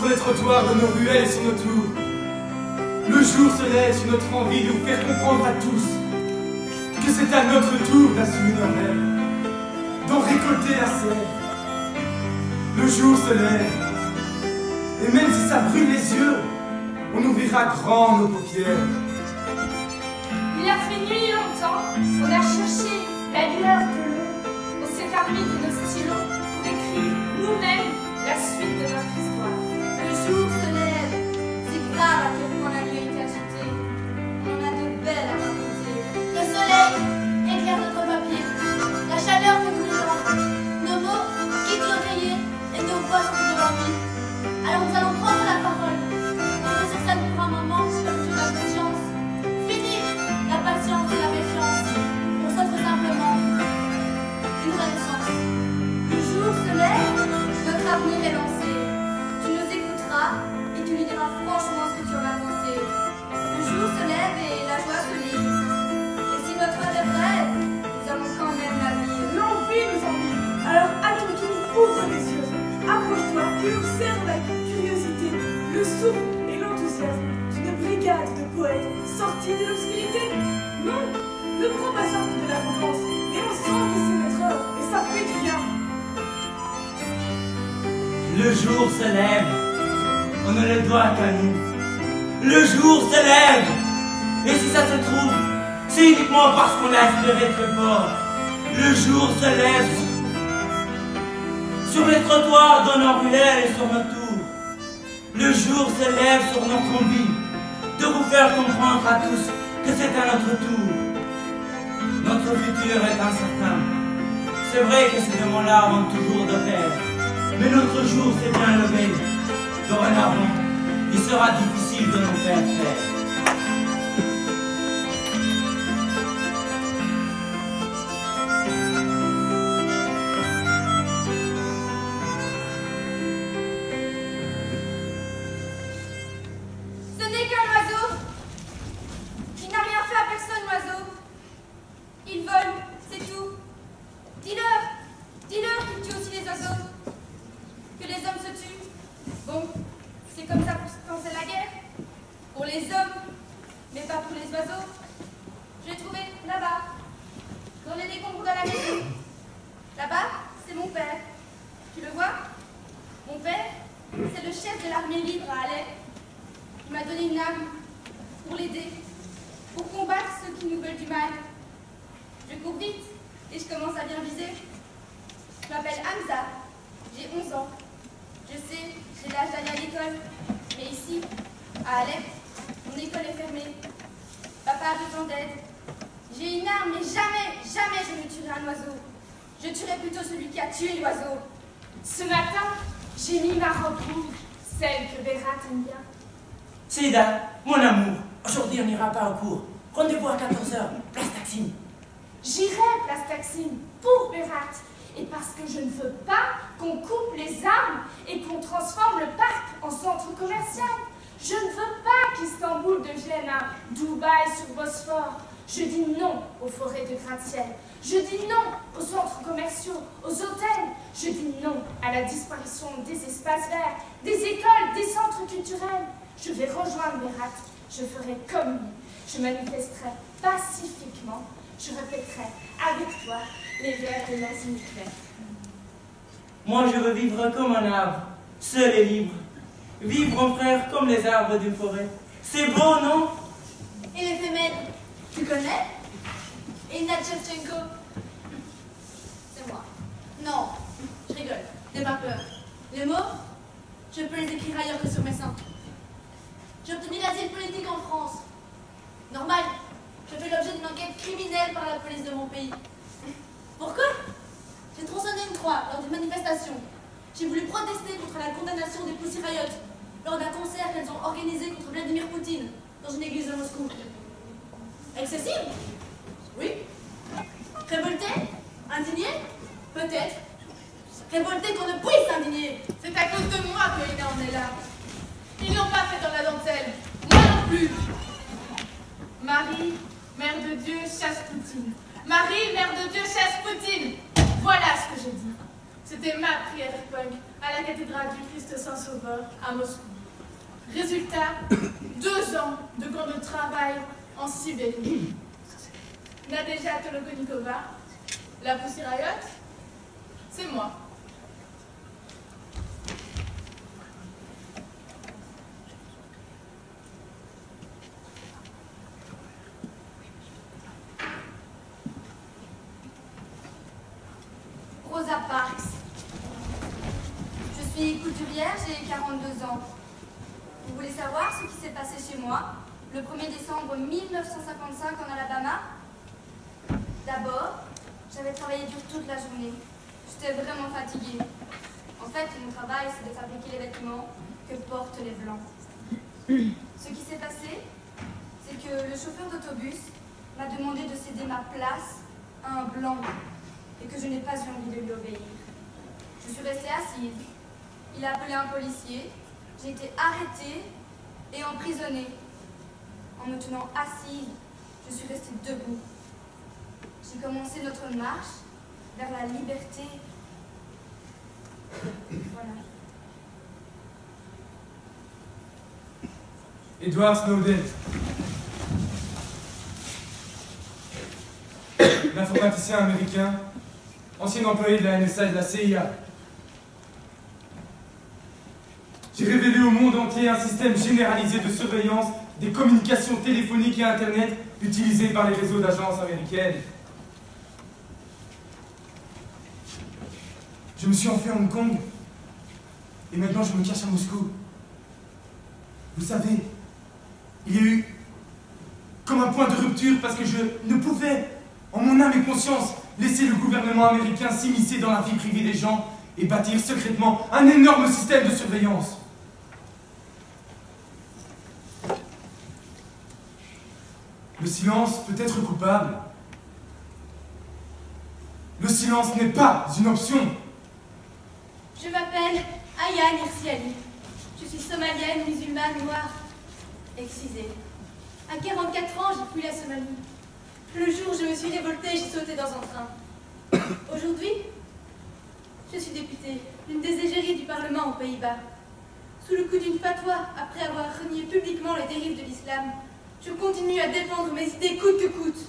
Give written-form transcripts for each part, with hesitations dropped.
sur les trottoirs de nos ruelles et sur nos tours. Le jour se lève sur notre envie de vous faire comprendre à tous que c'est à notre tour d'assumer nos rêves, d'en récolter la sève. Le jour se lève, et même si ça brûle les yeux, on ouvrira grand nos paupières. Il a fait nuit longtemps, on a cherché la lueur de l'eau, on s'est armé de nos stylos pour écrire nous-mêmes la suite de notre histoire. Le jour se lève, c'est grave à quel point la nuit a été agitée. On a de belles à raconter. Le soleil éclaire notre papier, la chaleur fait couler l'encre, nos mots quittent l'oreiller et nos voix sont endormies. Alors nous allons prendre la parole, monter sur scène pour un moment, sculpture la conscience, finir la patience et la méfiance, pour s'offre simplement une renaissance. Le jour se lève, notre avenir est lancé. Tu nous écouteras et tu nous diras franchement ce que tu en as pensé. Le jour se lève et la joie se lit. Et si notre rêve est vrai, nous allons quand même la vivre. L'envie nous envie. Alors allons-nous, ouvre les yeux, approche-toi et observe avec curiosité le souffle et l'enthousiasme d'une brigade de poètes sortis de l'obscurité. Non, ne prends pas ça pour de l'arrogance, mais on sent que c'est notre heure et ça fait du bien. Le jour se lève, on ne le doit qu'à nous. Le jour se lève, et si ça se trouve, c'est uniquement parce qu'on a espéré très fort. Le jour se lève sur les trottoirs de nos ruelles et sur nos tours. Le jour se lève sur notre envie de vous faire comprendre à tous que c'est à notre tour. Notre futur est incertain. C'est vrai que ces moments-là manquent toujours de faire. Mais notre jour s'est bien levé. Dorénavant, il sera difficile de nous faire taire. Ce n'est qu'un oiseau. Il n'a rien fait à personne, l'oiseau. Il vole, c'est tout. Dis-leur qu'il tue aussi les oiseaux. Que les hommes se tuent. Bon, c'est comme ça quand c'est la guerre. Pour les hommes, mais pas pour les oiseaux. Je l'ai trouvé là-bas, dans les décombres de la maison. Là-bas, c'est mon père. Tu le vois? Mon père, c'est le chef de l'armée libre à Alep. Il m'a donné une arme pour l'aider, pour combattre ceux qui nous veulent du mal. Je cours vite et je commence à bien viser. Je m'appelle Hamza, j'ai 11 ans. Je sais, j'ai l'âge d'aller à l'école, mais ici, à Alep, mon école est fermée. Papa a besoin d'aide. J'ai une arme, mais jamais je ne tuerai un oiseau. Je tuerai plutôt celui qui a tué l'oiseau. Ce matin, j'ai mis ma robe rouge, celle que Bérat aime bien. Sida, mon amour, aujourd'hui on n'ira pas au cours. Rendez-vous à 14h, place Taksim. J'irai, place Taksim, pour Bérat. Et parce que je ne veux pas qu'on coupe les arbres et qu'on transforme le parc en centre commercial. Je ne veux pas qu'Istanbul devienne un Dubaï sur Bosphore. Je dis non aux forêts de gratte-ciel. Je dis non aux centres commerciaux, aux hôtels. Je dis non à la disparition des espaces verts, des écoles, des centres culturels. Je vais rejoindre Bérat. Je ferai comme lui. Je manifesterai pacifiquement. Je répéterai avec toi les vers de Nazim Hikmet. Moi je veux vivre comme un arbre, seul et libre. Vivre en frère comme les arbres d'une forêt. C'est beau, non? Et les femelles, tu connais? Et Natchavchenko? C'est moi. Non, je rigole, n'aie pas peur. Les mots, je peux les écrire ailleurs que sur mes seins. J'ai obtenu l'asile politique en France. Normal, je fais l'objet d'une enquête criminelle par la police de mon pays. Pourquoi? J'ai tronçonné une croix lors d'une manifestation. J'ai voulu protester contre la condamnation des Pussy Riot lors d'un concert qu'elles ont organisé contre Vladimir Poutine dans une église de Moscou. Excessive? Oui. Révolté? Indigné? Peut-être. Révolté qu'on ne puisse s'indigner. C'est à cause de moi que Lina en est là. Ils l'ont pas fait dans la dentelle. Moi non plus. Marie, mère de Dieu, chasse Poutine. Marie, mère de Dieu, chasse Poutine. Voilà ce que j'ai dit. C'était ma prière punk à la cathédrale du Christ Saint-Sauveur à Moscou. Résultat, 2 ans de camp de travail en Sibérie. Nadezhda Tologonikova, la Pussy Riot, c'est moi. Rosa Parks. Je suis couturière, j'ai 42 ans. Vous voulez savoir ce qui s'est passé chez moi le 1er décembre 1955 en Alabama? D'abord, j'avais travaillé dur toute la journée. J'étais vraiment fatiguée. En fait, mon travail, c'est de fabriquer les vêtements que portent les Blancs. Ce qui s'est passé, c'est que le chauffeur d'autobus m'a demandé de céder ma place à un Blanc et que je n'ai pas eu envie de lui obéir. Je suis restée assise. Il a appelé un policier. J'ai été arrêtée et emprisonnée. En me tenant assise, je suis restée debout. J'ai commencé notre marche vers la liberté. Voilà. Edward Snowden, l'informaticien américain, ancien employé de la NSA et de la CIA. J'ai révélé au monde entier un système généralisé de surveillance des communications téléphoniques et Internet utilisées par les réseaux d'agences américaines. Je me suis enfui à Hong Kong et maintenant je me cache à Moscou. Vous savez, il y a eu comme un point de rupture parce que je ne pouvais, en mon âme et conscience, laisser le gouvernement américain s'immiscer dans la vie privée des gens et bâtir secrètement un énorme système de surveillance. Le silence peut être coupable. Le silence n'est pas une option. Je m'appelle Aya Nirsiali. Je suis somalienne, musulmane, noire, excisée. À 44 ans, j'ai fui la Somalie. Le jour où je me suis révoltée, j'ai sauté dans un train. Aujourd'hui, je suis députée d'une des égéries du Parlement aux Pays-Bas. Sous le coup d'une fatwa, après avoir renié publiquement les dérives de l'islam, je continue à défendre mes idées coûte que coûte.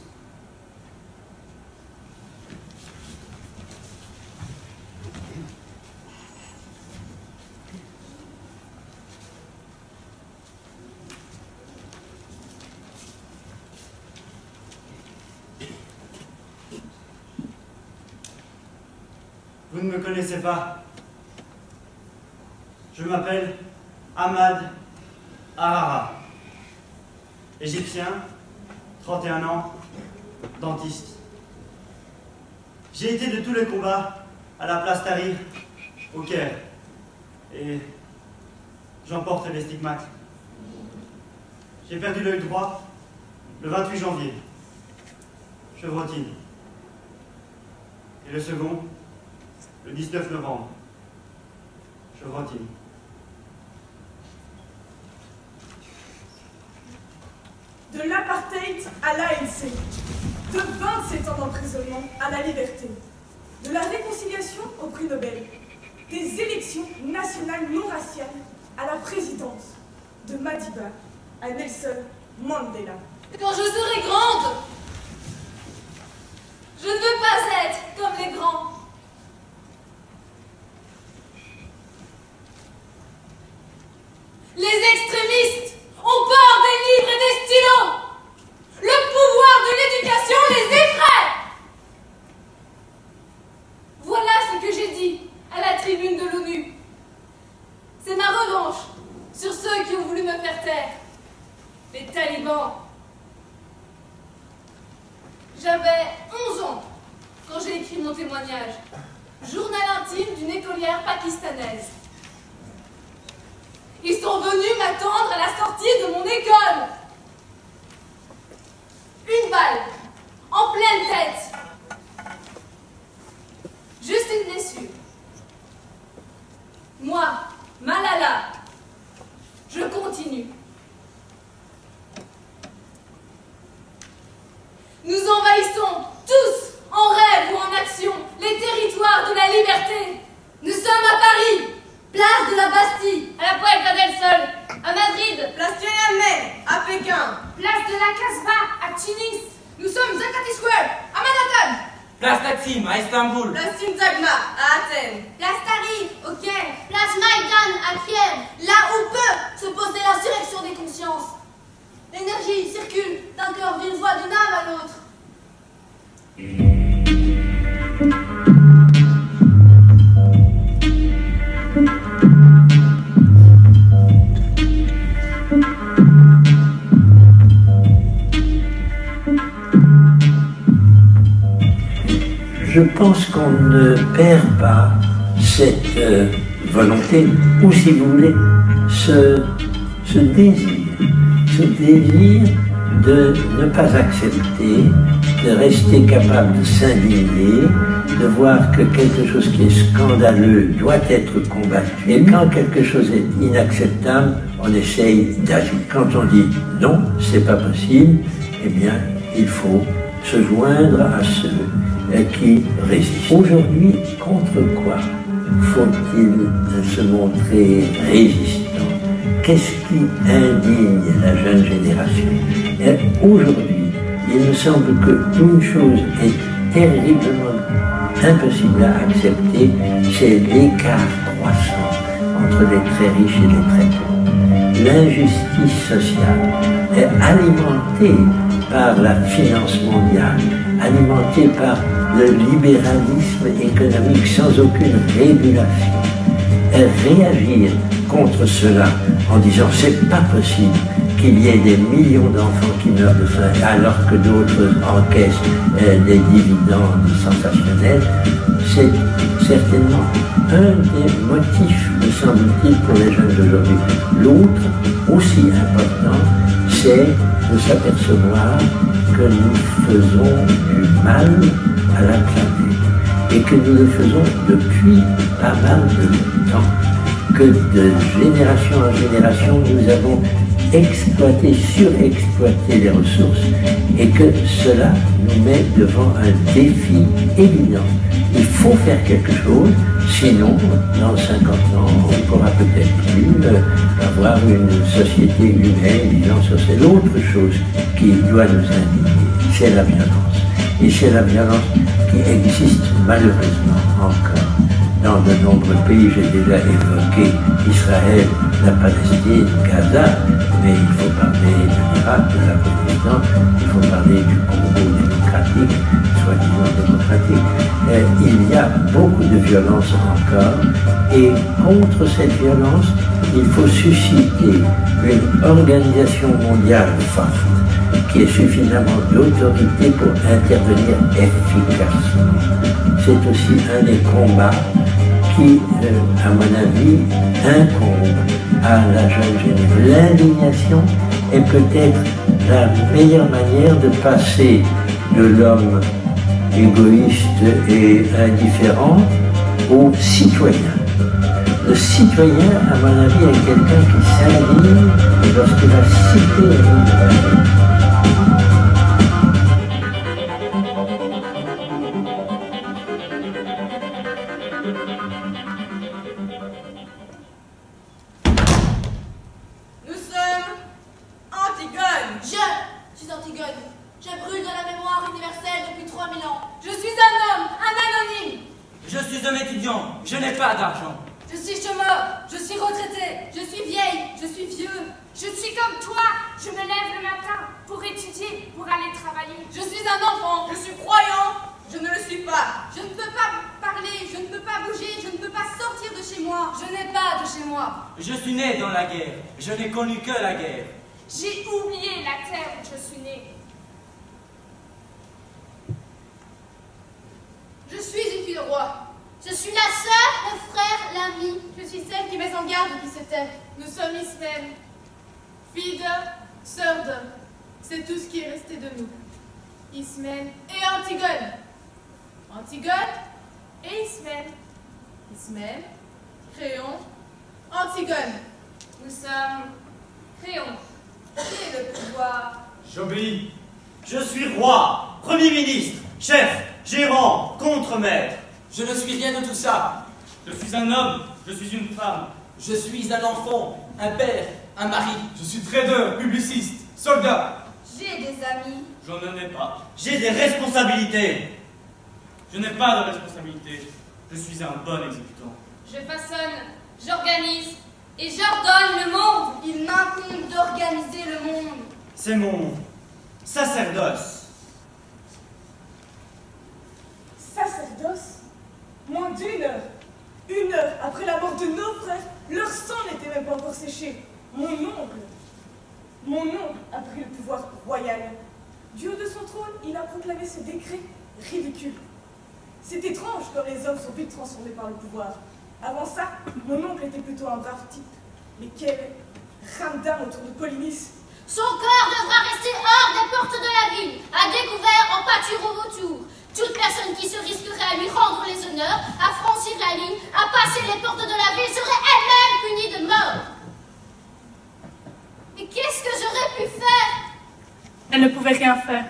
Vous ne me connaissez pas. Je m'appelle Ahmad Harara. Égyptien, 31 ans, dentiste. J'ai été de tous les combats à la place Tahrir, au Caire. Et j'en porte les stigmates. J'ai perdu l'œil droit le 28 janvier. Chevrotine. Et le second, le 19 novembre. Chevrotine. De l'apartheid à l'ANC, de 27 ans d'emprisonnement à la liberté, de la réconciliation au prix Nobel, des élections nationales non raciales à la présidence, de Madiba à Nelson Mandela. Quand je serai grande, je ne veux pas être comme les grands. Les extrémistes ont peur des livres et des stylos. Le pouvoir de l'éducation les effraie. Voilà ce que j'ai dit à la tribune de l'ONU. C'est ma revanche sur ceux qui ont voulu me faire taire. Les talibans. J'avais 11 ans quand j'ai écrit mon témoignage. Journal intime d'une écolière pakistanaise. Ils sont venus m'attendre à la sortie de mon école. Une balle, en pleine tête. Juste une blessure. Moi, Malala, je continue. Nous envahissons tous, en rêve ou en action, les territoires de la liberté. Place de la Casbah à Tunis. Nous sommes Zakati Square à Manhattan. Place Taksim à Istanbul. Place Syntagma à Athènes. Place Tahrir au Caire. Place Maïdan à Kiev. Là où peut se poser l'insurrection des consciences. L'énergie circule d'un cœur, d'une voix, d'une âme à l'autre. Je pense qu'on ne perd pas cette volonté, ou si vous voulez, ce désir de ne pas accepter, de rester capable de s'indigner, de voir que quelque chose qui est scandaleux doit être combattu. Et quand quelque chose est inacceptable, on essaye d'agir. Quand on dit non, c'est pas possible, eh bien, il faut se joindre à ceux qui résistent. Aujourd'hui, contre quoi faut-il se montrer résistant? Qu'est-ce qui indigne la jeune génération? Aujourd'hui, il me semble qu'une chose est terriblement impossible à accepter, c'est l'écart croissant entre les très riches et les très pauvres. L'injustice sociale est alimentée par la finance mondiale, alimentée par le libéralisme économique sans aucune régulation. Et réagir contre cela en disant c'est pas possible qu'il y ait des millions d'enfants qui meurent de faim alors que d'autres encaissent des dividendes sensationnels, c'est certainement un des motifs, me semble-t-il, pour les jeunes d'aujourd'hui. L'autre, aussi important, c'est de s'apercevoir que nous faisons du mal à la planète et que nous le faisons depuis pas mal de temps, que de génération en génération nous avons exploité, surexploité les ressources et que cela nous met devant un défi évident. Il faut faire quelque chose, sinon dans 50 ans on ne pourra peut-être plus avoir une société humaine vivant sur c'est l'autre chose qui doit nous indigner, c'est la violence. Et c'est la violence qui existe malheureusement encore dans de nombreux pays. J'ai déjà évoqué Israël, la Palestine, Gaza, mais il faut parler de l'Irak, de l'Afghanistan, il faut parler du Congo démocratique, soi-disant démocratique. Il y a beaucoup de violence encore, et contre cette violence, il faut susciter une organisation mondiale forte, qui ait suffisamment d'autorité pour intervenir efficacement. C'est aussi un des combats qui, à mon avis, incombe à la jeune génération. L'indignation est peut-être la meilleure manière de passer de l'homme égoïste et indifférent au citoyen. Le citoyen, à mon avis, est quelqu'un qui s'indigne lorsque la cité est libérée. Je n'ai pas d'argent. Je suis chômeur, je suis retraité, je suis vieille, je suis vieux. Je suis comme toi. Je me lève le matin pour étudier, pour aller travailler. Je suis un enfant, je suis croyant, je ne le suis pas. Je ne peux pas parler, je ne peux pas bouger, je ne peux pas sortir de chez moi. Je n'ai pas de chez moi. Je suis né dans la guerre, je n'ai connu que la guerre. J'ai oublié la terre où je suis né. Je suis une fille de roi. Je suis la sœur, le frère, l'ami. Je suis celle qui met en garde qui se tait. Nous sommes Ismène, fille de, sœur de. C'est tout ce qui est resté de nous. Ismène et Antigone. Antigone et Ismène. Ismène, Créon, Antigone. Nous sommes Créon. Qui est le pouvoir? J'obéis. Je suis roi, premier ministre, chef, gérant, contremaître. Je ne suis rien de tout ça. Je suis un homme, je suis une femme. Je suis un enfant, un père, un mari. Je suis trader, publiciste, Soldat. J'ai des amis. Je n'en ai pas. J'ai des responsabilités. Je n'ai pas de responsabilité. Je suis un bon exécutant. Je façonne, j'organise et j'ordonne le monde. Il m'incombe d'organiser le monde. C'est mon sacerdoce. Sacerdoce? Moins d'une heure. Une heure après la mort de nos frères, leur sang n'était même pas encore séché. Mon oncle a pris le pouvoir royal. Du haut de son trône, il a proclamé ce décret ridicule. C'est étrange comme les hommes sont vite transformés par le pouvoir. Avant ça, mon oncle était plutôt un brave type. Mais quel ramdam autour de Polynice. Son corps devra rester hors des portes de la ville, à découvert en pâture au vautour. Toute personne qui se risquerait à lui rendre les honneurs, à franchir la ligne, à passer les portes de la ville serait elle-même punie de mort. Mais qu'est-ce que j'aurais pu faire? Elle ne pouvait rien faire.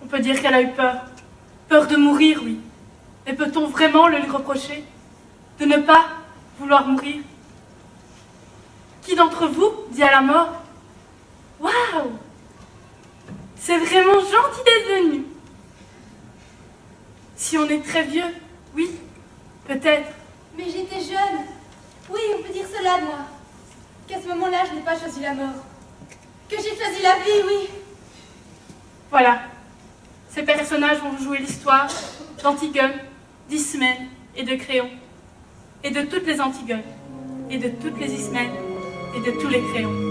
On peut dire qu'elle a eu peur. Peur de mourir, oui. Mais peut-on vraiment le lui reprocher? De ne pas vouloir mourir? Qui d'entre vous dit à la mort? Waouh! C'est vraiment gentil d'être venu. Si on est très vieux, oui, peut-être. Mais j'étais jeune. Oui, on peut dire cela de moi. Qu'à ce moment-là, je n'ai pas choisi la mort. Que j'ai choisi la vie, oui. Voilà. Ces personnages vont jouer l'histoire d'Antigone, d'Ismène et de Créon. Et de toutes les Antigones, et de toutes les Ismènes, et de tous les Créons.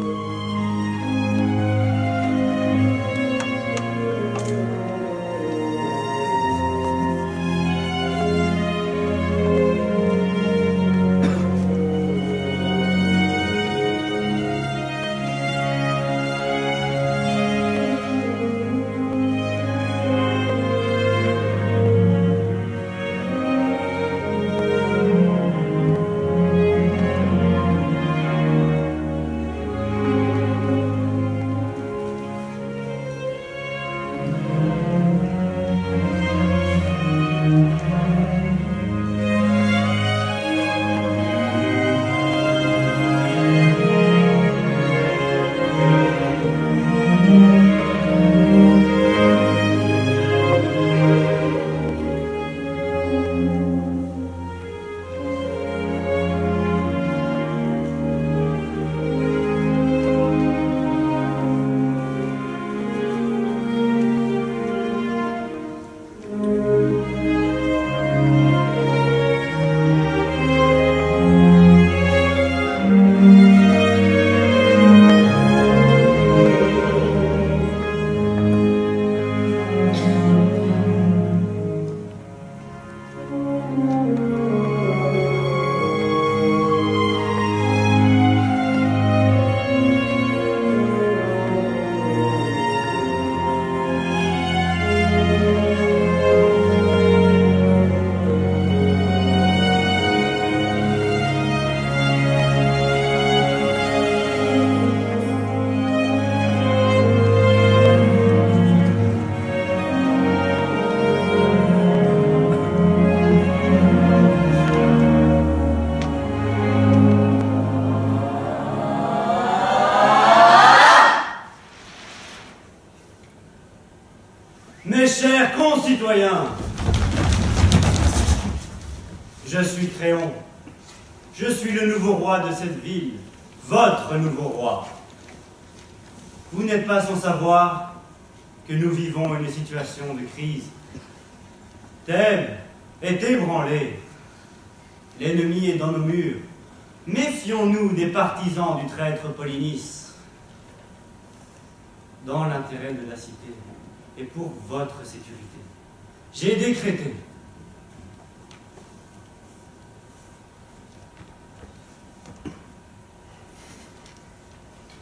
Mes chers concitoyens, je suis Créon. Je suis le nouveau roi de cette ville, votre nouveau roi. Vous n'êtes pas sans savoir que nous vivons une situation de crise. Thèbes est ébranlée. L'ennemi est dans nos murs. Méfions-nous des partisans du traître Polynice. Dans l'intérêt de la cité et pour votre sécurité, j'ai décrété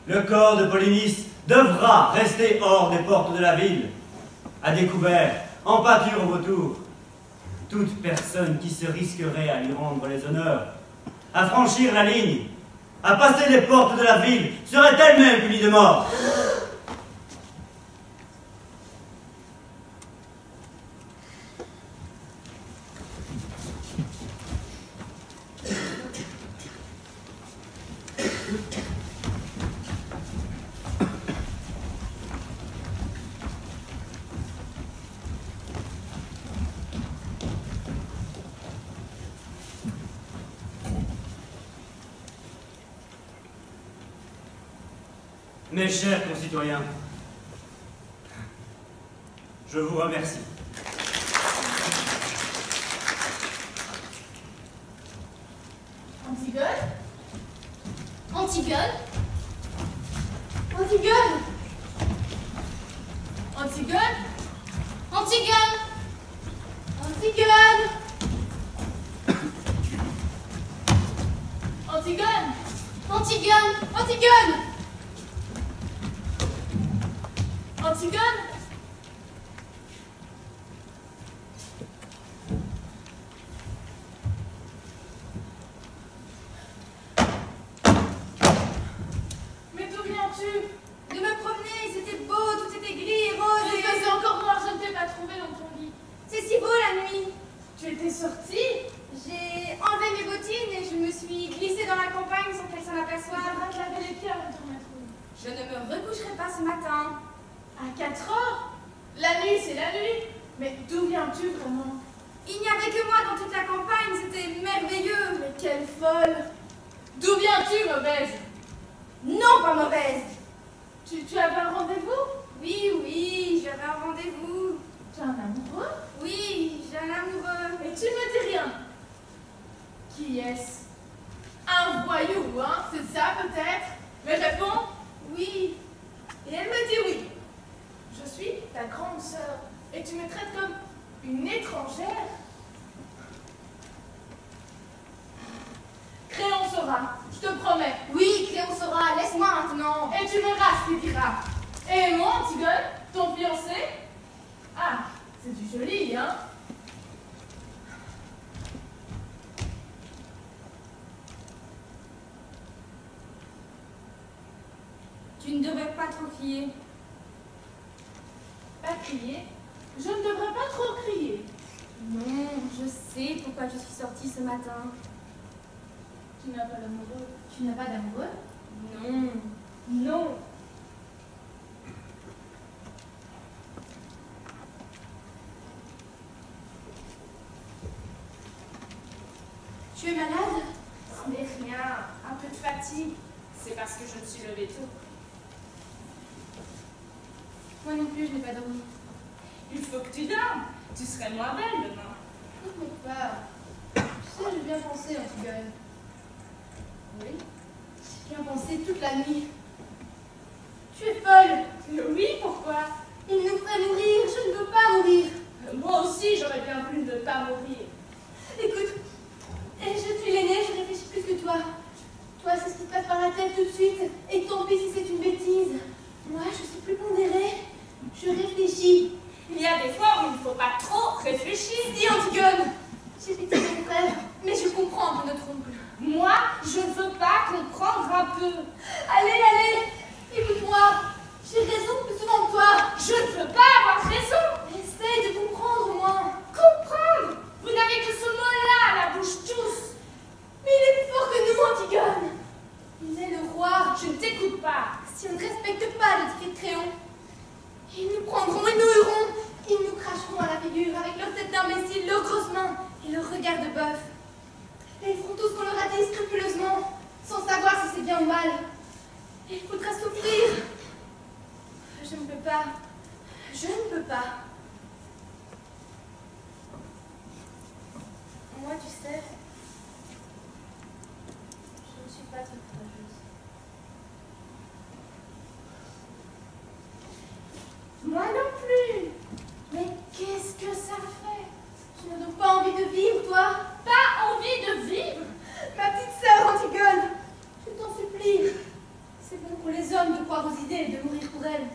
le corps de Polynice devra rester hors des portes de la ville, à découvert, en pâture au vautour. Toute personne qui se risquerait à lui rendre les honneurs, à franchir la ligne, à passer les portes de la ville, serait elle-même punie de mort. Mes chers concitoyens, je vous remercie. Antigone? Antigone? Antigone? Antigone? Antigone? Antigone? Antigone? Antigone? Antigone? Antigone? Mais d'où viens-tu? De me promener, c'était beau, tout était gris et rose. Il faisait encore noir, je ne t'ai pas trouvé dans ton lit. C'est si beau la nuit. Tu étais sortie? J'ai enlevé mes bottines et je me suis glissée dans la campagne sans qu'elle s'en Tu aperçoive. devras te laver les pieds avant de te remettre au lit. Je ne me recoucherai pas ce matin. À 4 heures? La nuit, c'est la nuit. Mais d'où viens-tu vraiment? Il n'y avait que moi dans toute la campagne, c'était merveilleux. Mais quelle folle! D'où viens-tu, mauvaise? Non, pas mauvaise. Tu avais un rendez-vous? Oui, j'avais un rendez-vous. Tu as un amoureux? Oui, j'ai un amoureux. Mais tu me dis rien. Qui est-ce? Un voyou, hein? C'est ça peut-être? Mais réponds. Oui. Et elle me dit oui. Je suis ta grande sœur. Et tu me traites comme une étrangère? Créon saura, je te promets. Oui, Cléon saura, laisse-moi maintenant. Et tu verras ce qu'il dira. Et moi, Antigone, ton fiancé? Ah, c'est du joli, hein? Tu ne devrais pas trop crier. Pas crier? Je ne devrais pas trop crier. Non, je sais pourquoi je suis sortie ce matin. Tu n'as pas d'amoureux. Tu n'as pas d'amoureux? Non. Non. Tu es malade? Ce n'est rien, un peu de fatigue. C'est parce que je me suis levée tôt. Moi non plus, je n'ai pas dormi. Il faut que tu dormes. Tu serais moins belle demain. Écoute mon père. Tu sais, j'ai bien pensé, Antigone. Oui? J'ai bien pensé toute la nuit. Tu es folle. Oui, pourquoi? Il nous ferait mourir. Je ne veux pas mourir. Moi aussi, j'aurais bien voulu ne pas mourir. Écoute, je suis l'aînée, je réfléchis plus que toi. Toi, c'est ce qui te passe par la tête tout de suite. Et tant pis si c'est une bêtise. Moi, je suis plus pondérée. Je réfléchis. Il y a des fois où il ne faut pas trop réfléchir. Dis, Antigone, j'ai pitié de mon frère, mais je comprends qu'on ne trompe. Moi, je ne veux pas comprendre un peu. Allez, écoute-moi. J'ai raison plus souvent que toi. Je ne veux pas avoir raison. Essaye de comprendre, au moins. Comprendre? Vous n'avez que ce mot-là à la bouche tous. Mais il est plus fort que nous, Antigone. Il est le roi. Je ne t'écoute pas. Si on ne respecte pas le décret de Créon, ils nous prendront et nous hueront. Ils nous cracheront à la figure avec leur tête d'imbécile, leurs grosses mains et leur regard de bœuf. Et ils feront tout ce qu'on leur a dit scrupuleusement, sans savoir si c'est bien ou mal. Et il faudra souffrir. Je ne peux pas. Je ne peux pas. Moi, tu sais, je ne suis pas très courageuse. Moi non plus. Mais qu'est-ce que ça fait? Tu n'as donc pas envie de vivre, toi? Pas envie de vivre? Ma petite sœur Antigone, je t'en supplie. C'est bon pour les hommes de croire aux idées et de mourir pour elles.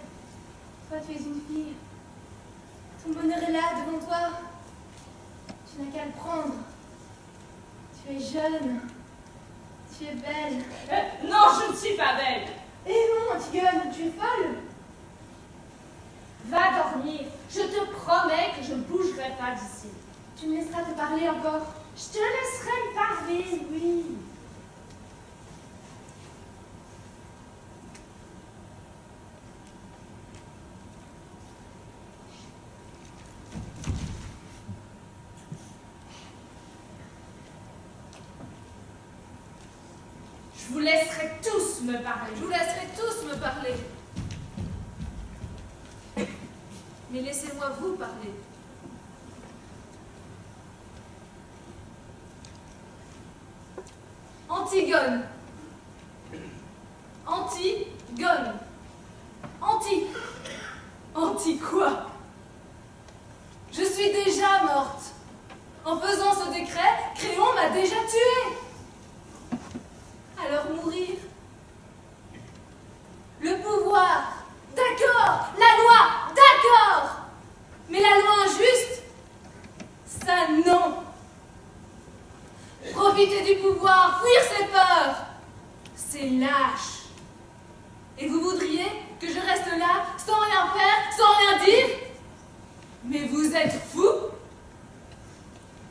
Toi, tu es une fille. Ton bonheur est là, devant toi. Tu n'as qu'à le prendre. Tu es jeune. Tu es belle. Non, je ne suis pas belle. Eh non, Antigone, tu es folle. Va dormir. Je te promets que je ne bougerai pas d'ici. Tu me laisseras te parler encore. Je te laisserai me parler, oui. Je vous laisserai tous me parler. Je vous laisserai tous me veux parler. Mais laissez-moi vous parler. Antigone. Antigone. Anti quoi? Je suis déjà morte. En faisant ce décret, Créon m'a déjà tuée. Alors mourir. Le pouvoir, d'accord. La loi, d'accord. Mais la loi injuste, ça non. Profiter du pouvoir, fuir ses peurs, c'est lâche. Et vous voudriez que je reste là, sans rien faire, sans rien dire? Mais vous êtes fous?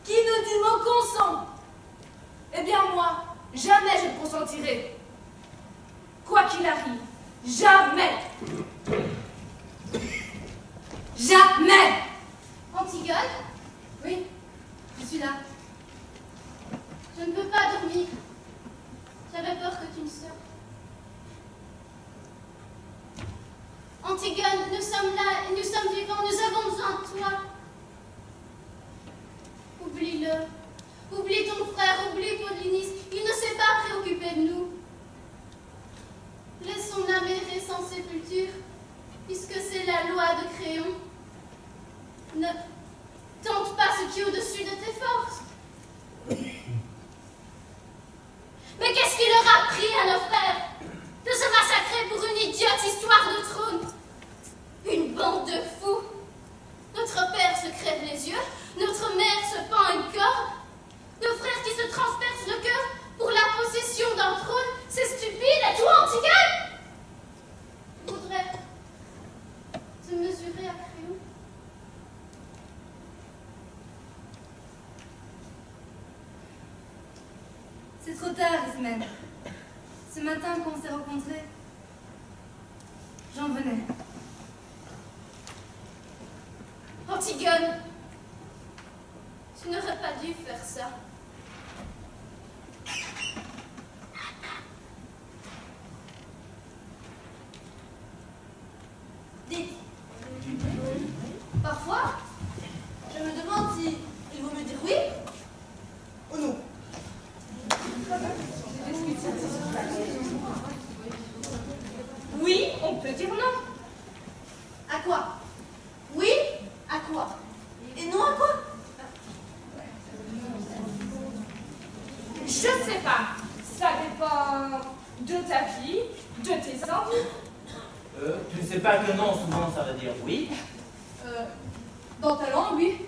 Qui nous dit mot consent? Eh bien moi, jamais je ne consentirai. Quoi qu'il arrive, jamais. Jamais. Antigone? Oui, je suis là. Je ne peux pas dormir. J'avais peur que tu ne sortes. Antigone, nous sommes là et nous sommes vivants. Nous avons besoin de toi. Oublie-le. Oublie ton frère, oublie Polynice. Il ne s'est pas préoccupé de nous. Laisse son âme errer sans sépulture, puisque c'est la loi de Créon. Ne tente pas ce qui est au-dessus de tes forces. Mais qu'est-ce qui leur a pris à nos frères de se massacrer pour une idiote histoire de trône? Une bande de fous. Notre père se crève les yeux, notre mère se pend une corde, nos frères qui se transpercent le cœur pour la possession d'un trône, c'est stupide. Et toi, Antigone, voudrais te mesurer à Créon? C'est trop tard, Ismène. Ce matin, quand on s'est rencontrés, j'en venais. Antigone, tu n'aurais pas dû faire ça. Dites. Parfois, je me demande si il vaut mieux dire oui ou non. Oui, on peut dire non. À quoi? Oui, à quoi? Et non à quoi? Je sais pas. Ça dépend de ta vie, de tes envies. Tu ne sais pas que non, souvent ça veut dire oui. Dans ta langue, oui.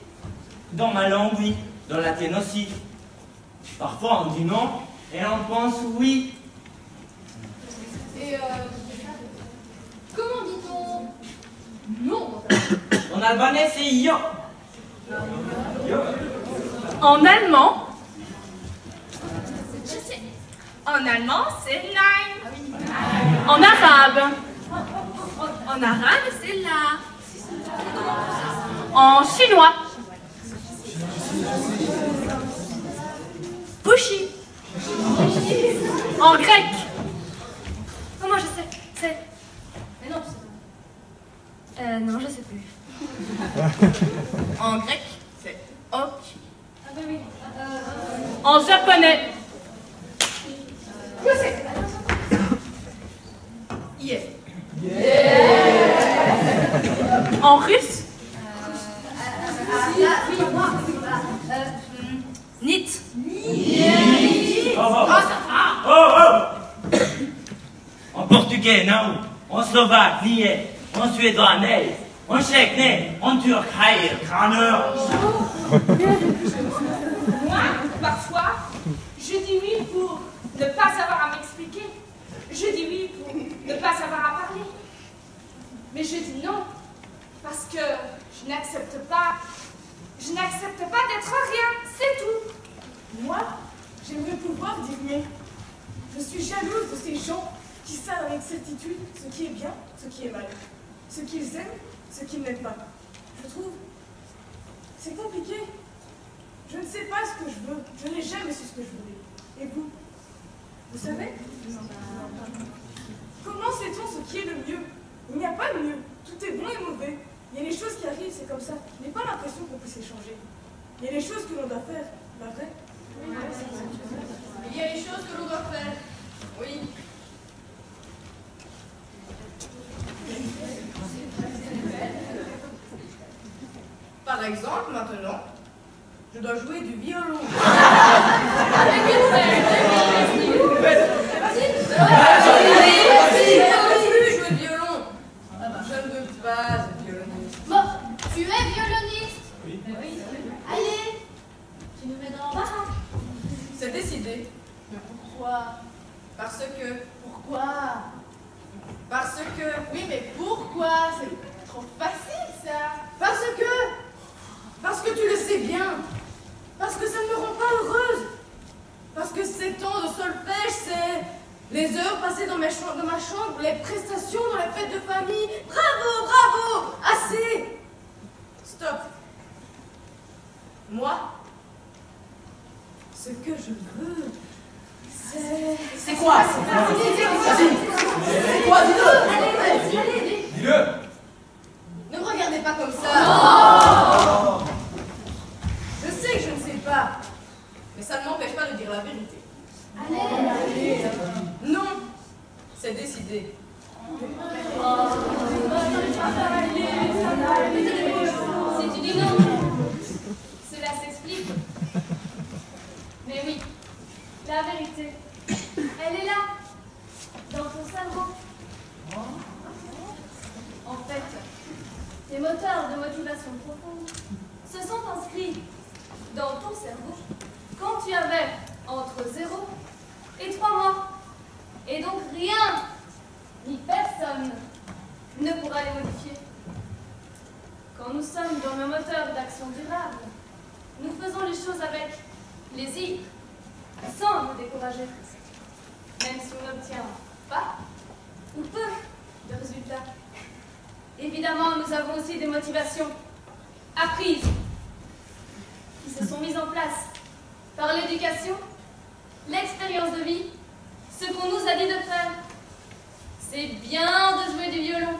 Dans ma langue, oui. Dans la tienne aussi. Parfois on dit non et on pense oui. Et comment dit-on non dans ta langue? En albanais, c'est yo. En allemand, Je sais. c'est nein. En arabe. En arabe, c'est la. En chinois. Bushi. En grec. Non, moi je sais. C'est. Mais non, tu sais pas. Non, je sais plus. En grec, c'est ok. Ah bah oui. En japonais, Je sais. yes. En russe, nit. En portugais, non. En slovaque, nié. En suédois, nej. En tchèque, nej. En turc, hayır, crâneur. Moi, parfois, je dis oui pour ne pas savoir à m'expliquer. Je dis oui pour ne pas savoir à parler. Mais je dis non, parce que je n'accepte pas d'être rien, c'est tout. Moi, j'aimerais pouvoir dire non. Je suis jalouse de ces gens qui savent avec certitude ce qui est bien, ce qui est mal, ce qu'ils aiment, ce qu'ils n'aiment pas. Je trouve, c'est compliqué. Je ne sais pas ce que je veux. Je n'ai jamais su ce que je voulais. Et vous savez? Comment sait-on ce qui est le mieux? Il n'y a pas de mieux. Tout est bon et mauvais. Il y a des choses qui arrivent, c'est comme ça. Je n'ai pas l'impression qu'on puisse échanger. Il y a des choses que l'on doit faire, pas vrai? Il y a des choses que l'on doit faire. Oui. Par exemple, maintenant, je dois jouer du violon. Avec une feuille. Jouer du violon. Je ne veux pas être violoniste. Bon, tu es violoniste. Oui. Allez, tu nous mets dans l'embarras. C'est décidé. Mais pourquoi? Parce que... Pourquoi? Parce que... Oui, mais pourquoi? C'est trop facile, ça. Parce que tu le sais bien. Parce que ça ne me rend pas heureuse. Parce que 7 ans de solfège, c'est les heures passées dans ma chambre, les prestations dans la fête de famille. Bravo, bravo, assez. Stop. Moi, ce que je veux, c'est quoi? C'est quoi? Dis-le. Dis-le. Ne me regardez pas comme ça. Je sais que je ne sais pas, mais ça ne m'empêche pas de dire la vérité. Allez. Non, c'est décidé. Si tu dis non, cela s'explique. Mais oui, la vérité, elle est là, dans ton cerveau. En fait, tes moteurs de motivation profonde se sont inscrits dans ton cerveau quand tu avais entre 0 et 3 mois. Et donc rien, ni personne, ne pourra les modifier. Quand nous sommes dans le moteur d'action durable, nous faisons les choses avec plaisir, sans nous décourager. Même si on n'obtient pas ou peu de résultats. Évidemment, nous avons aussi des motivations apprises qui se sont mises en place par l'éducation, l'expérience de vie, ce qu'on nous a dit de faire. C'est bien de jouer du violon.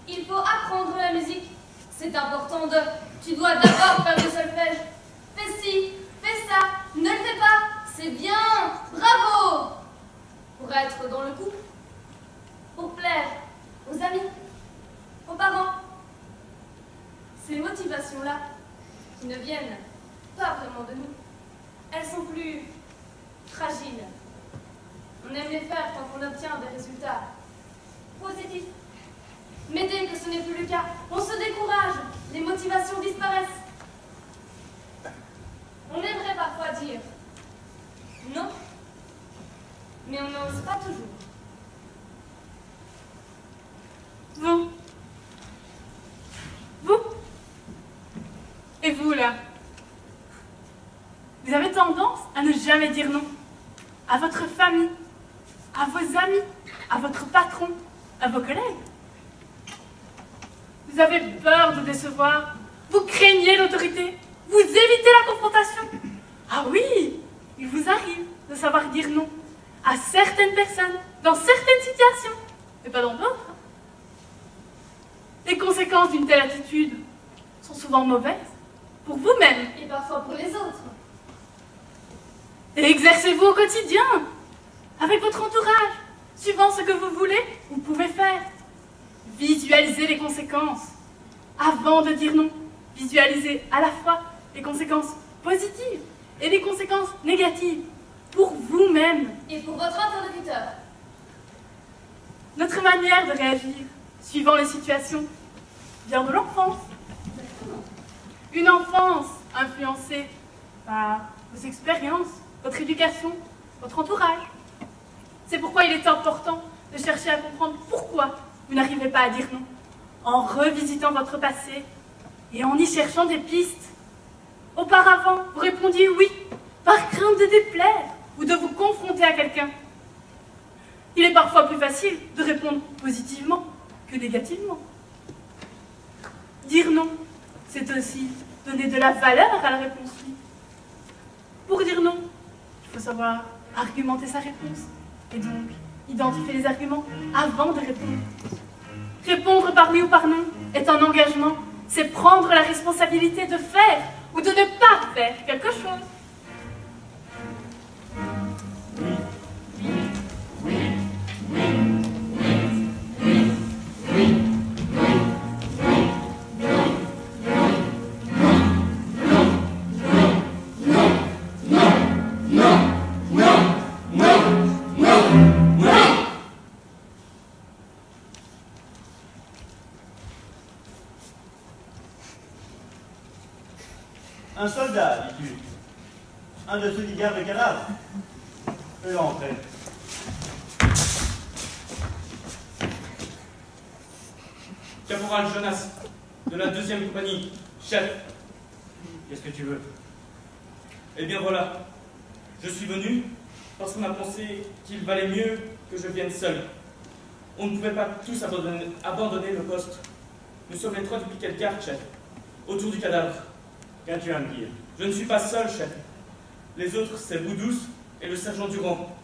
Il faut apprendre la musique. C'est important de... Tu dois d'abord faire du solfège. Fais ci, fais ça, ne le fais pas. C'est bien, bravo. Pour être dans le coup, pour plaire aux amis, aux parents. Ces motivations-là, qui ne viennent pas vraiment de nous, elles sont plus fragiles. On aime les faire quand on obtient des résultats positifs. Mais dès que ce n'est plus le cas, on se décourage, les motivations disparaissent. On aimerait parfois dire non, mais on n'ose pas toujours. Vous et vous là, vous avez tendance à ne jamais dire non à votre famille, à vos amis, à votre patron, à vos collègues. Vous avez peur de décevoir, vous craignez l'autorité, vous évitez la confrontation. Ah oui, il vous arrive de savoir dire non à certaines personnes, dans certaines situations, mais pas dans d'autres. Les conséquences d'une telle attitude sont souvent mauvaises pour vous-même. Et parfois pour les autres. Et exercez-vous au quotidien, avec votre entourage, suivant ce que vous voulez, vous pouvez faire. Visualisez les conséquences avant de dire non. Visualisez à la fois les conséquences positives et les conséquences négatives pour vous-même. Et pour votre interlocuteur. Notre manière de réagir, suivant les situations, vient de l'enfance. Une enfance influencée par vos expériences, votre éducation, votre entourage. C'est pourquoi il est important de chercher à comprendre pourquoi vous n'arrivez pas à dire non, en revisitant votre passé et en y cherchant des pistes. Auparavant, vous répondiez oui, par crainte de déplaire ou de vous confronter à quelqu'un. Il est parfois plus facile de répondre positivement que négativement. Dire non, c'est aussi donner de la valeur à la réponse oui. Pour dire non, il faut savoir argumenter sa réponse et donc identifier les arguments avant de répondre. Répondre par oui ou par non est un engagement, c'est prendre la responsabilité de faire ou de ne pas faire quelque chose. Un soldat, dis-tu. Un de ceux qui gardent le cadavre. Fais-le entrer. Caporal Jonas, de la 2e compagnie, chef. Qu'est-ce que tu veux? Eh bien voilà, je suis venu parce qu'on a pensé qu'il valait mieux que je vienne seul. On ne pouvait pas tous abandonner le poste. Nous sommes les 3 du piquet de garde, chef, autour du cadavre. Qu'as-tu à me dire? Je ne suis pas seul, chef. Les autres, c'est Boudouce et le sergent Durand.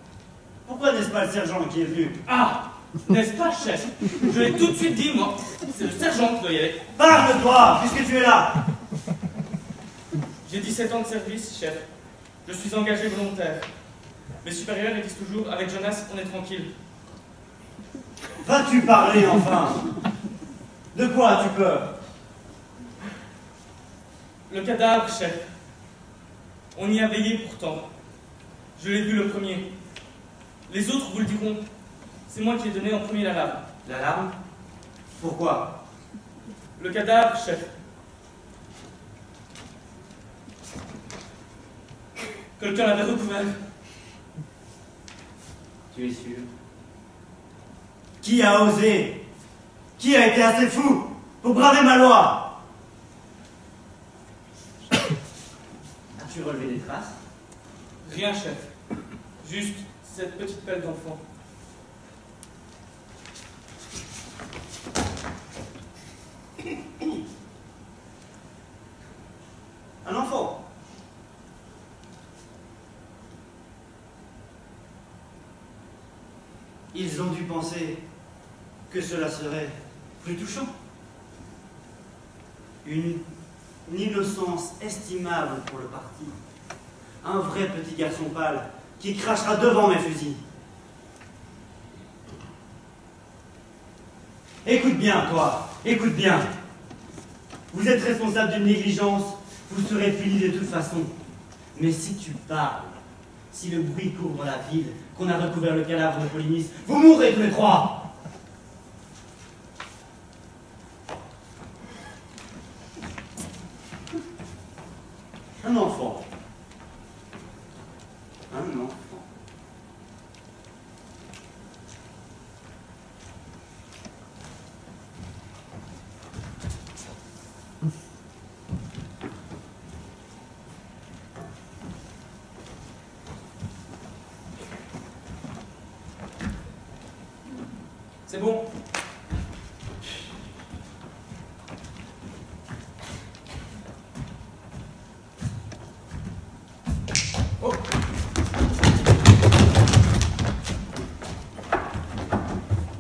Pourquoi n'est-ce pas le sergent qui est venu? Ah, n'est-ce pas, chef? Je l'ai tout de suite dit, moi. C'est le sergent qui doit y aller. Parle-toi, puisque tu es là. J'ai 17 ans de service, chef. Je suis engagé volontaire. Mes supérieurs ils disent toujours, avec Jonas, on est tranquille. Vas-tu parler, enfin? De quoi as-tu peur? Le cadavre, chef. On y a veillé pourtant. Je l'ai vu le premier. Les autres vous le diront. C'est moi qui ai donné en premier l'alarme. L'alarme? Pourquoi? Le cadavre, chef. Quelqu'un l'avait recouvert. Tu es sûr? Qui a osé? Qui a été assez fou pour braver ma loi? As-tu relevé des traces? Rien, chef. Juste cette petite pelle d'enfant. Un enfant? Ils ont dû penser que cela serait plus touchant. Une innocence estimable pour le parti. Un vrai petit garçon pâle qui crachera devant mes fusils. Écoute bien, toi, écoute bien. Vous êtes responsable d'une négligence, vous serez puni de toute façon. Mais si tu parles, si le bruit couvre la ville, qu'on a recouvert le cadavre de Polynice, vous mourrez tous les 3. Un enfant. Un enfant. C'est bon. Oh.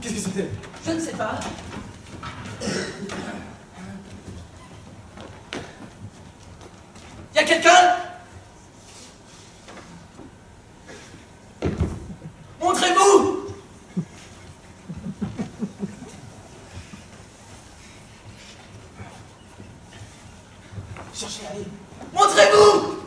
Qu'est-ce que c'était? Je ne sais pas. Y a quelqu'un? Montrez-vous! Cherchez à aller. Montrez-vous!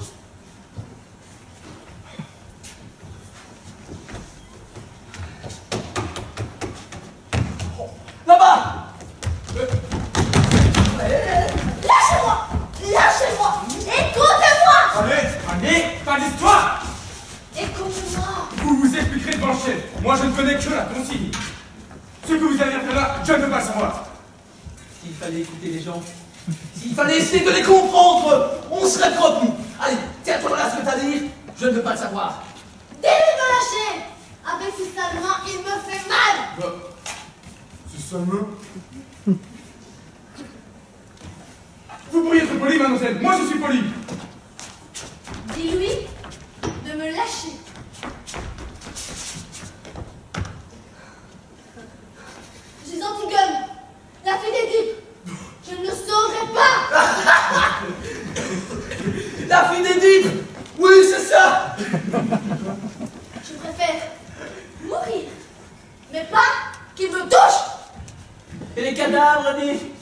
Là-bas! Lâchez-moi! Lâchez-moi! Écoutez-moi! Allez, pas d'histoire! Écoute-moi! Vous vous expliquerez devant le chef. Moi, je ne connais que la consigne. Ce que vous allez faire là, je ne veux pas le savoir. S'il fallait écouter les gens, s'il fallait essayer de les comprendre, on serait propre. Allez, tiens-toi là ce que t'as à dire, je ne veux pas le savoir. Dis-lui de lâcher! Avec ses sales mains, il me fait mal! Ce fameux. Vous pourriez être poli, mademoiselle. Moi, je suis poli. Dis-lui de me lâcher.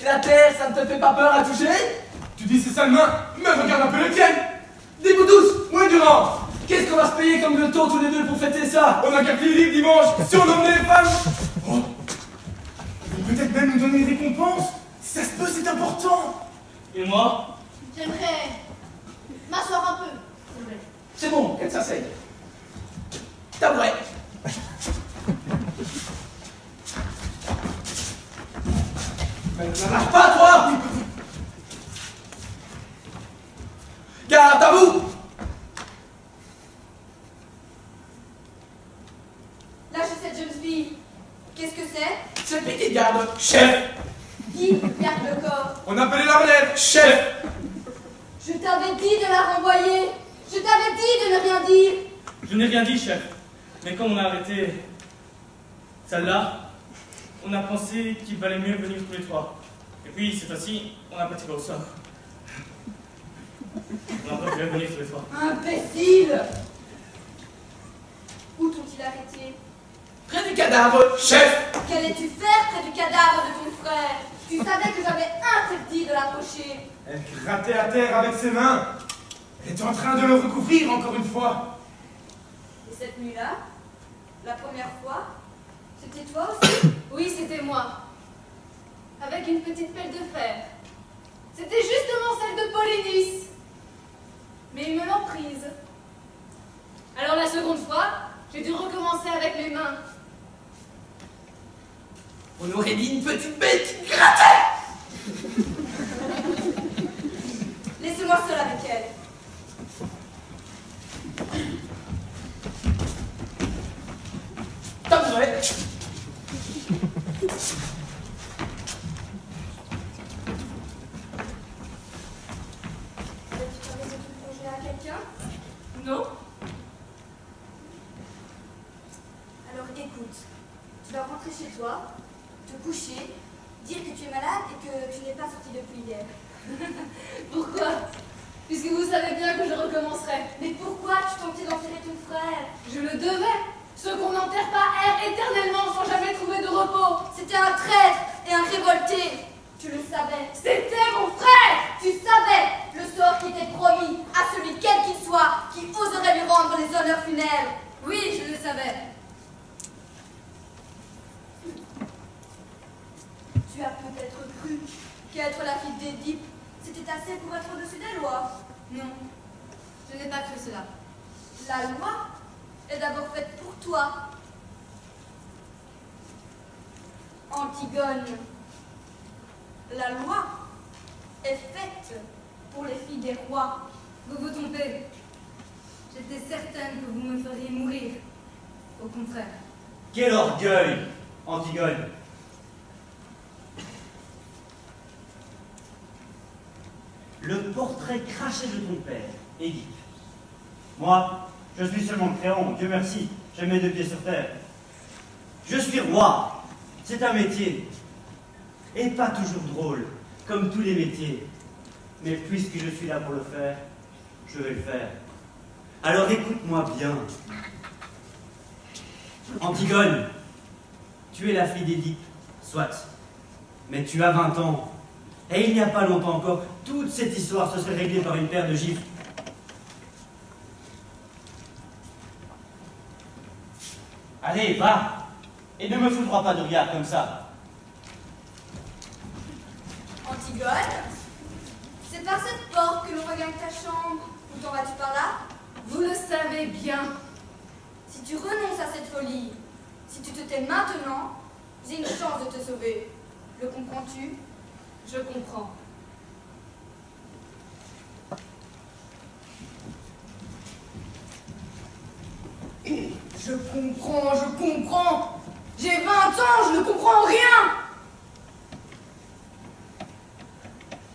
la terre, ça ne te fait pas peur à toucher? Tu dis ces sales mains, mais regarde un peu les tiennes. Dis-vous douce, Moins durant. qu'est-ce qu'on va se payer comme gâteau tous les deux pour fêter ça? On a qu'à libre dimanche, si on emmenait les femmes. Oh. Ils vont peut-être même nous donner des récompenses. Si ça se peut, c'est important. Et moi? J'aimerais m'asseoir un peu. C'est bon, qu'elle s'asseye. Tabouret. N'arrête pas, toi! Garde à vous! Lâche cette jeune fille. Qu'est-ce que c'est? C'est petit garde, chef! Qui garde le corps? On appelait la relève. Chef! Je t'avais dit de la renvoyer. Je t'avais dit de ne rien dire. Je n'ai rien dit, chef. Mais quand on a arrêté celle-là, on a pensé qu'il valait mieux venir tous les trois. Et puis, cette fois-ci, on n'a pas tiré au sort. On a préféré venir tous les trois. Imbécile! Où t'ont-ils arrêté? Près du cadavre, chef! Qu'allais-tu faire près du cadavre de ton frère? Tu savais que j'avais interdit de l'approcher. Elle grattait à terre avec ses mains. Elle était en train de le recouvrir encore une fois. Et cette nuit-là, la première fois, c'était toi aussi? Oui, c'était moi. Avec une petite pelle de fer. C'était justement celle de Polynice. Mais ils me l'ont prise. Alors la seconde fois, j'ai dû recommencer avec mes mains. On aurait dit une petite bête qui grattait! Laissez-moi seule avec elle. Tabouret! As-tu permis de te congeler à quelqu'un? Non? Alors écoute, tu vas rentrer chez toi, te coucher, dire que tu es malade et que tu n'es pas sorti depuis hier. Pourquoi? Puisque vous savez bien que je recommencerai. Mais pourquoi tu tentais d'enterrer ton frère? Je le devais. Ceux qu'on n'enterre pas errent éternellement sans jamais trouver de repos. C'était un traître et un révolté. Tu le savais. C'était mon frère. Tu savais le sort qui était promis à celui quel qu'il soit qui oserait lui rendre les honneurs funèbres. Oui, je le savais. Tu as peut-être cru qu'être la fille d'Édipe, c'était assez pour être au-dessus des lois. Non, je n'ai pas cru cela. La loi est d'abord faite pour toi. Antigone, la loi est faite pour les filles des rois. Vous vous trompez. J'étais certaine que vous me feriez mourir. Au contraire. Quel orgueil, Antigone! Le portrait craché de ton père, Édipe. Moi, je suis seulement Créon, Dieu merci, j'ai mes deux pieds sur terre. Je suis roi, c'est un métier. Et pas toujours drôle, comme tous les métiers. Mais puisque je suis là pour le faire, je vais le faire. Alors écoute-moi bien. Antigone, tu es la fille d'Édipe, soit. Mais tu as 20 ans. Et il n'y a pas longtemps encore, toute cette histoire se serait réglée par une paire de gifles. Allez, va! Et ne me foudroie pas de regard comme ça. Antigone, c'est par cette porte que l'on regagne ta chambre. Où t'en vas-tu par là? Vous le savez bien. Si tu renonces à cette folie, si tu te tais maintenant, j'ai une chance de te sauver. Le comprends-tu? Je comprends. Je comprends. J'ai 20 ans, je ne comprends rien.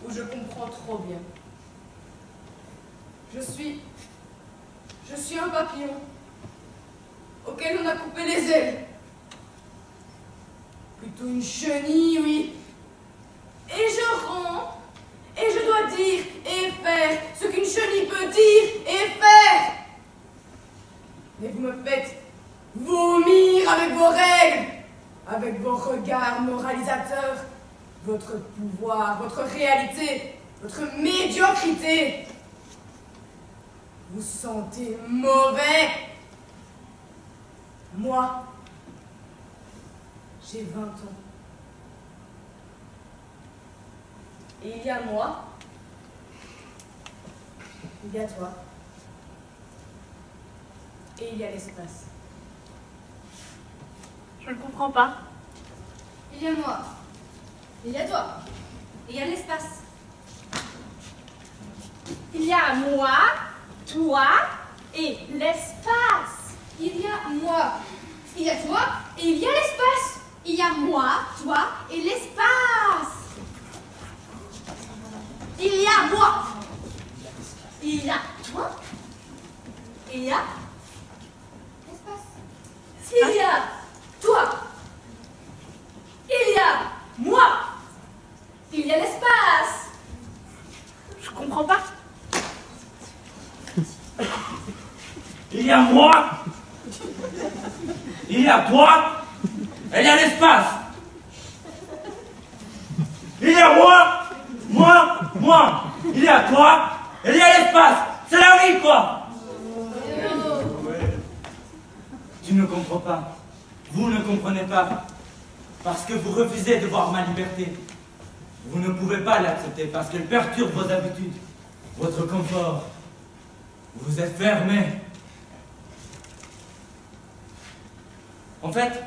Ou je comprends trop bien. Je suis un papillon auquel on a coupé les ailes. Plutôt une chenille, oui. Et je rends, et je dois dire et faire ce qu'une chenille peut dire et faire. Mais vous me faites vomir avec vos règles, avec vos regards moralisateurs. votre pouvoir, votre réalité, votre médiocrité. Vous sentez mauvais. Moi, j'ai 20 ans. Et il y a moi, il y a toi, et il y a l'espace. Je ne comprends pas. Il y a moi. Il y a toi. Et il y a l'espace. Il y a moi, toi et l'espace. Il y a moi. Il y a toi et il y a l'espace. Il y a moi, toi et l'espace. Il y a moi. Il y a toi. Il y a l'espace. Il y a toi. Il y a moi. Il y a l'espace. Je comprends pas. Il y a moi, il y a toi, et il y a l'espace. Il y a moi, il y a toi, et il y a l'espace. C'est la vie, quoi. Tu ne comprends pas. Vous ne comprenez pas. Parce que vous refusez de voir ma liberté. Vous ne pouvez pas l'accepter parce qu'elle perturbe vos habitudes, votre confort. Vous êtes fermé. En fait,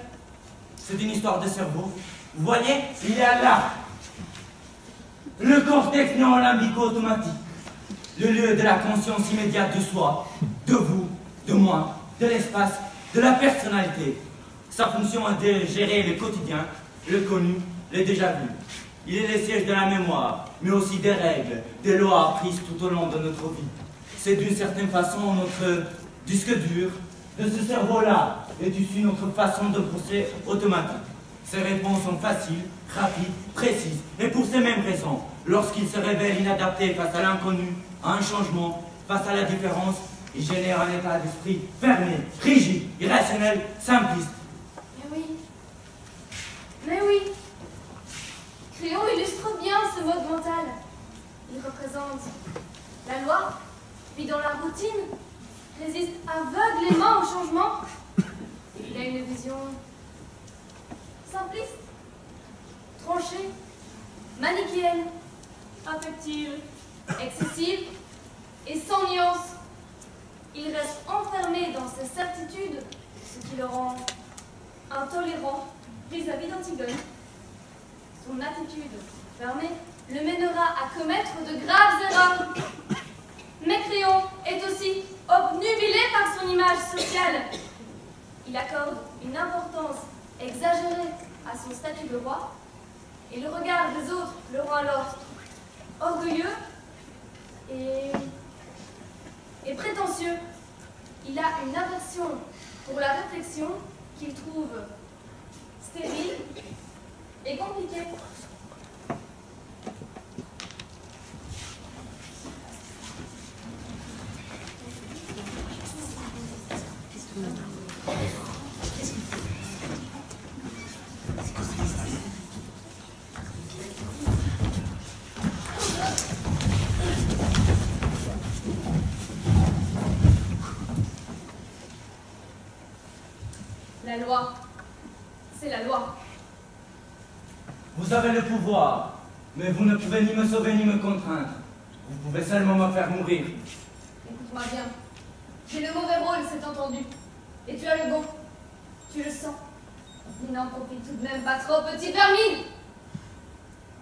c'est une histoire de cerveau. Vous voyez, il y a là le cortex néo-limbico-automatique, le lieu de la conscience immédiate de soi, de vous, de moi, de l'espace, de la personnalité. Sa fonction est de gérer le quotidien, le connu, le déjà-vu. Il est le siège de la mémoire, mais aussi des règles, des lois apprises tout au long de notre vie. C'est d'une certaine façon notre disque dur de ce cerveau-là est issu notre façon de penser automatique. Ces réponses sont faciles, rapides, précises, et pour ces mêmes raisons, lorsqu'il se révèle inadapté face à l'inconnu, à un changement, face à la différence, il génère un état d'esprit fermé, rigide, irrationnel, simpliste. Mais oui. Créon illustre bien ce mode mental. Il représente la loi, puis dans la routine, résiste aveuglément au changement. Il a une vision simpliste, tranchée, manichéenne, affective, excessive et sans nuance. Il reste enfermé dans ses certitudes, ce qui le rend intolérant vis-à-vis d'Antigone. Son attitude fermée le mènera à commettre de graves erreurs. Mais Créon est aussi obnubilé par son image sociale. Il accorde une importance exagérée à son statut de roi, et le regard des autres le rend alors orgueilleux et prétentieux. Il a une aversion pour la réflexion qu'il trouve stérile et compliquée. La loi, c'est la loi. Vous avez le pouvoir, mais vous ne pouvez ni me sauver ni me contraindre. Vous pouvez seulement me faire mourir. Écoute-moi bien. J'ai le mauvais rôle, c'est entendu. Et tu as le bon. Tu le sens. Il n'en profite tout de même pas trop, petite vermine.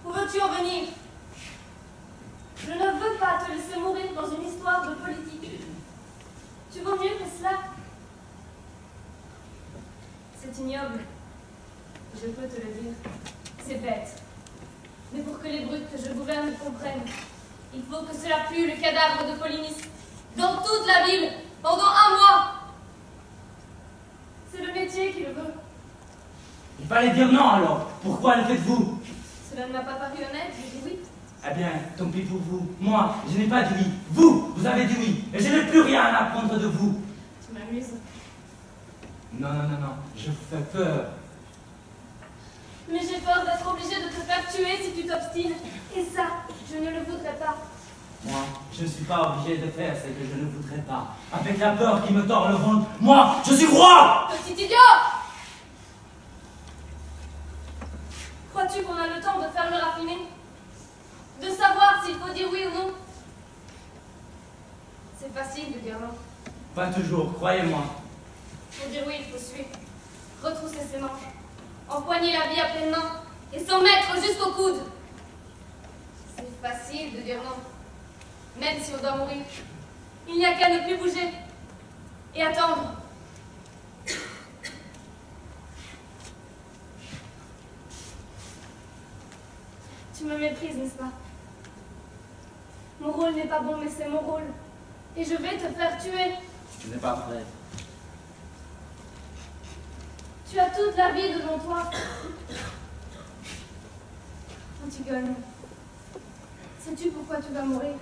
Où veux-tu en venir? Je ne veux pas te laisser mourir dans une histoire de politique. Tu vaux mieux que cela. C'est ignoble. Je peux te le dire. C'est bête. Mais pour que les brutes que je gouverne comprennent, il faut que cela pue le cadavre de Polynice dans toute la ville pendant 1 mois. C'est le métier qui le veut. Il fallait dire non alors. Pourquoi le faites-vous? Cela ne m'a pas paru honnête, j'ai dit oui. Eh bien, tant pis pour vous. Moi, je n'ai pas dit oui. Vous avez dit oui. Et je n'ai plus rien à apprendre de vous. Tu m'amuses. Non, je vous fais peur. Mais j'ai peur d'être obligée de te faire tuer si tu t'obstines. Et ça, je ne le voudrais pas. Moi, je ne suis pas obligé de faire ce que je ne voudrais pas. Avec la peur qui me tord le ventre, moi, je suis roi! Petit idiot! Crois-tu qu'on a le temps de faire le raffiné? De savoir s'il faut dire oui ou non? C'est facile de dire non. Pas toujours, croyez-moi. Pour dire oui, il faut suer, retrousser ses manches, empoigner la vie à pleine main et s'en mettre jusqu'au coude. C'est facile de dire non, même si on doit mourir. Il n'y a qu'à ne plus bouger et attendre. Tu me méprises, n'est-ce pas? Mon rôle n'est pas bon, mais c'est mon rôle. Et je vais te faire tuer. Je n'ai pas prêt. Tu as toute la vie devant toi. Antigone, sais-tu pourquoi tu vas mourir?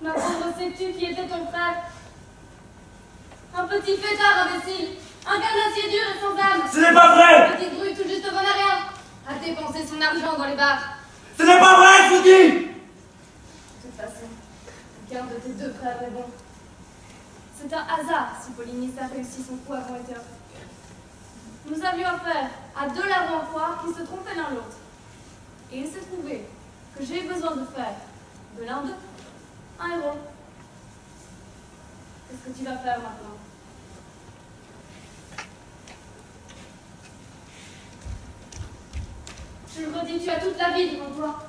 Ma pauvre, sais-tu qui était ton frère? Un petit fêtard imbécile, un carnassier dur et sans âme. Ce n'est pas vrai! Un petit grue tout juste bon à rien, à dépenser son argent dans les bars. Ce n'est pas vrai, je vous dis! De toute façon, aucun de tes deux frères est bon. C'est un hasard si Polynice a réussi son coup avant été offert. Nous avions affaire à deux larrons foires qui se trompaient l'un l'autre. Et il s'est trouvé que j'ai eu besoin de faire de l'un d'eux un héros. Qu'est-ce que tu vas faire maintenant? Je le redis, tu as toute la vie devant toi.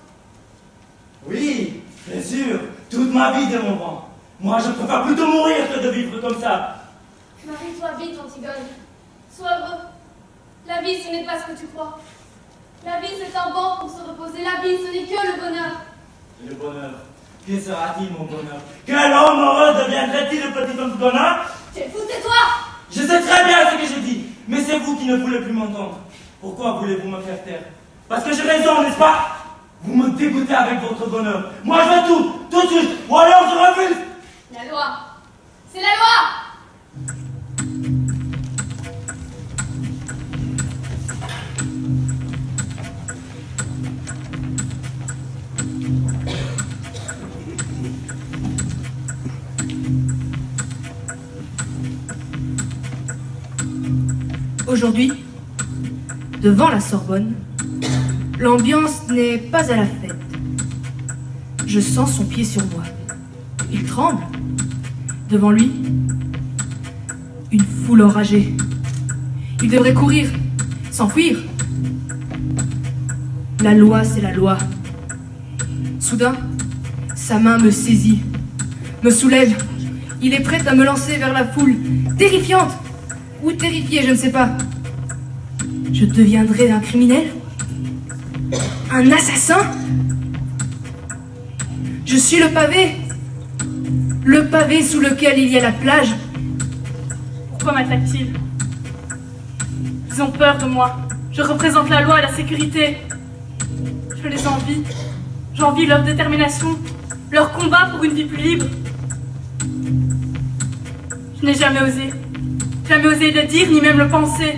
Oui, bien sûr, toute ma vie devant moi. Moi, je préfère plutôt mourir que de vivre comme ça. Marie-toi vite, Antigone. Sois heureux. La vie, ce n'est pas ce que tu crois. La vie, c'est un banc pour se reposer. La vie, ce n'est que le bonheur. Et le bonheur, que sera-t-il, mon bonheur? Quel homme heureux deviendrait-il le petit homme bonheur? Tu es fou, tais-toi! Je sais très bien ce que je dis, mais c'est vous qui ne voulez plus m'entendre. Pourquoi voulez-vous me faire taire? Parce que j'ai raison, n'est-ce pas? Vous me dégoûtez avec votre bonheur. Moi, je veux tout de suite, ou alors je refuse. La loi. C'est la loi! Aujourd'hui, devant la Sorbonne, l'ambiance n'est pas à la fête. Je sens son pied sur moi. Il tremble. Devant lui, une foule enragée. Il devrait courir, s'enfuir. La loi, c'est la loi. Soudain, sa main me saisit, me soulève. Il est prêt à me lancer vers la foule, terrifiante. Ou terrifié, je ne sais pas. Je deviendrai un criminel? Un assassin? Je suis le pavé. Le pavé sous lequel il y a la plage. Pourquoi m'attaquent-ils? Ils ont peur de moi. Je représente la loi et la sécurité. Je les envie. J'envie leur détermination, leur combat pour une vie plus libre. Je n'ai jamais osé le dire, ni même le penser.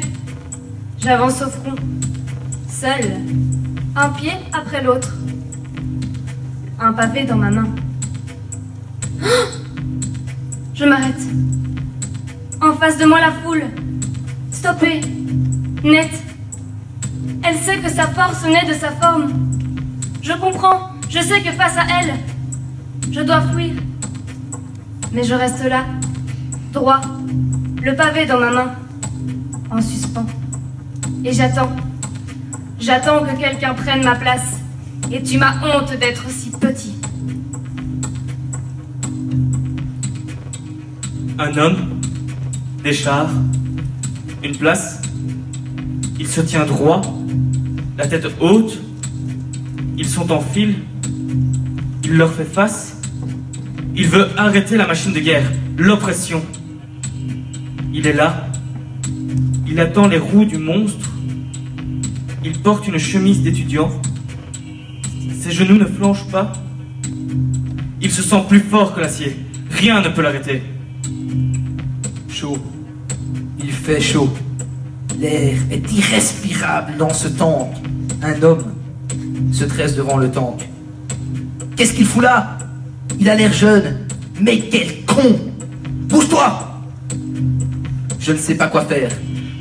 J'avance au front, seule, un pied après l'autre, un pavé dans ma main. Je m'arrête. En face de moi, la foule, stoppée, nette. Elle sait que sa force naît de sa forme. Je comprends, je sais que face à elle, je dois fuir. Mais je reste là, droit, le pavé dans ma main, en suspens. Et j'attends. J'attends que quelqu'un prenne ma place. Et tu m'as honte d'être si petit. Un homme, des chars, une place. Il se tient droit, la tête haute. Ils sont en file. Il leur fait face. Il veut arrêter la machine de guerre, l'oppression. Il est là. Il attend les roues du monstre. Il porte une chemise d'étudiant. Ses genoux ne flanchent pas. Il se sent plus fort que l'acier. Rien ne peut l'arrêter. Chaud. Il fait chaud. L'air est irrespirable dans ce tank. Un homme se dresse devant le tank. Qu'est-ce qu'il fout là? Il a l'air jeune. Mais quel con! Bouge-toi! Je ne sais pas quoi faire.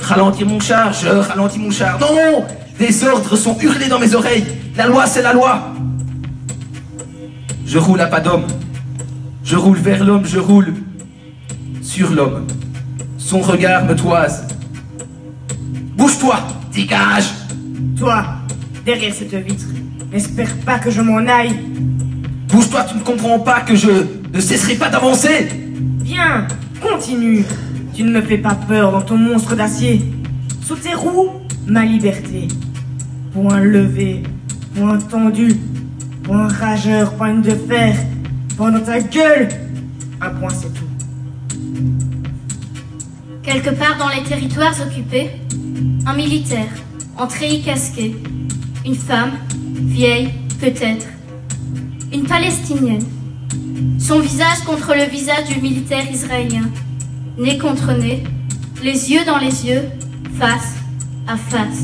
Ralentir mon char, je ralentis mon char. Non, non! Des ordres sont hurlés dans mes oreilles. La loi, c'est la loi. Je roule à pas d'homme. Je roule vers l'homme, je roule sur l'homme. Son regard me toise. Bouge-toi! Dégage! Toi, derrière cette vitre, n'espère pas que je m'en aille. Bouge-toi, tu ne comprends pas que je ne cesserai pas d'avancer. Viens, continue. Tu ne me fais pas peur dans ton monstre d'acier. Sous tes roues, ma liberté. Point levé, point tendu, point rageur, poigne de fer. Point dans ta gueule. Un point, c'est tout. Quelque part dans les territoires occupés, un militaire, en treillis casqué, une femme, vieille peut-être, une Palestinienne, son visage contre le visage du militaire israélien, nez contre nez, les yeux dans les yeux, face à face.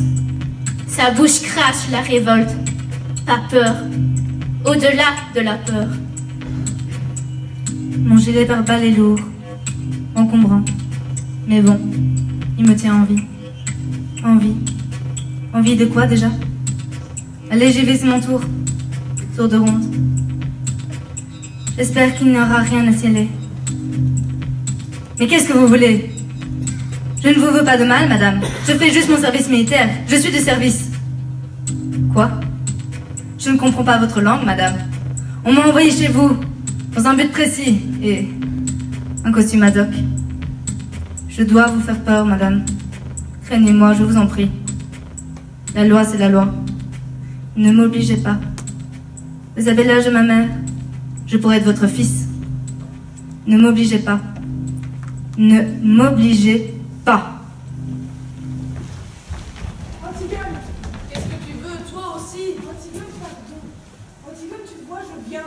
Sa bouche crache la révolte, pas peur, au-delà de la peur. Mon gilet pare-balles est lourd, encombrant, mais bon, il me tient en vie. Envie. Envie de quoi déjà? Allez, j'y vais, c'est mon tour. Tour de ronde. J'espère qu'il n'y aura rien à sceller. Mais qu'est-ce que vous voulez? Je ne vous veux pas de mal, madame. Je fais juste mon service militaire. Je suis de service. Quoi? Je ne comprends pas votre langue, madame. On m'a envoyé chez vous, dans un but précis, et un costume ad hoc. Je dois vous faire peur, madame. Craignez-moi, je vous en prie. La loi, c'est la loi. Ne m'obligez pas. Vous avez l'âge de ma mère. Je pourrais être votre fils. Ne m'obligez pas. Ne m'obligez pas. Antigone, qu'est-ce que tu veux, toi aussi? Antigone, pardon. Antigone, tu vois, je viens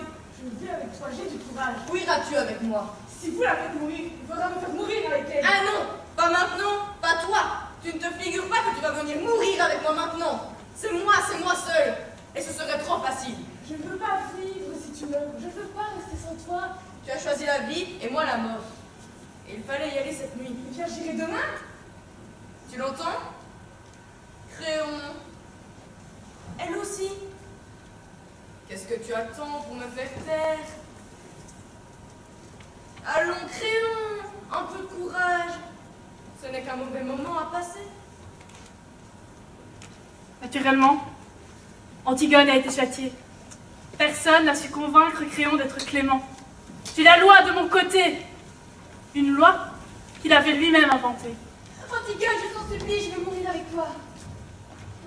avec toi, j'ai du courage. Où iras-tu avec moi? Si vous la faites mourir, il faudra me faire mourir avec elle. Ah non, pas maintenant, pas toi. Tu ne te figures pas que tu vas venir mourir avec moi maintenant. C'est moi seul. Et ce serait trop facile. Je ne veux pas vivre si tu meurs. Je ne veux pas rester sans toi. Tu as choisi la vie et moi la mort. Et il fallait y aller cette nuit. Eh bien, j'irai demain. Tu l'entends? Créon. Elle aussi. Qu'est-ce que tu attends pour me faire taire? Allons, Créon, un peu de courage. Ce n'est qu'un mauvais moment à passer. Naturellement, Antigone a été châtiée. Personne n'a su convaincre Créon d'être clément. J'ai la loi de mon côté. Une loi qu'il avait lui-même inventée. Antigone, je t'en supplie, je veux mourir avec toi.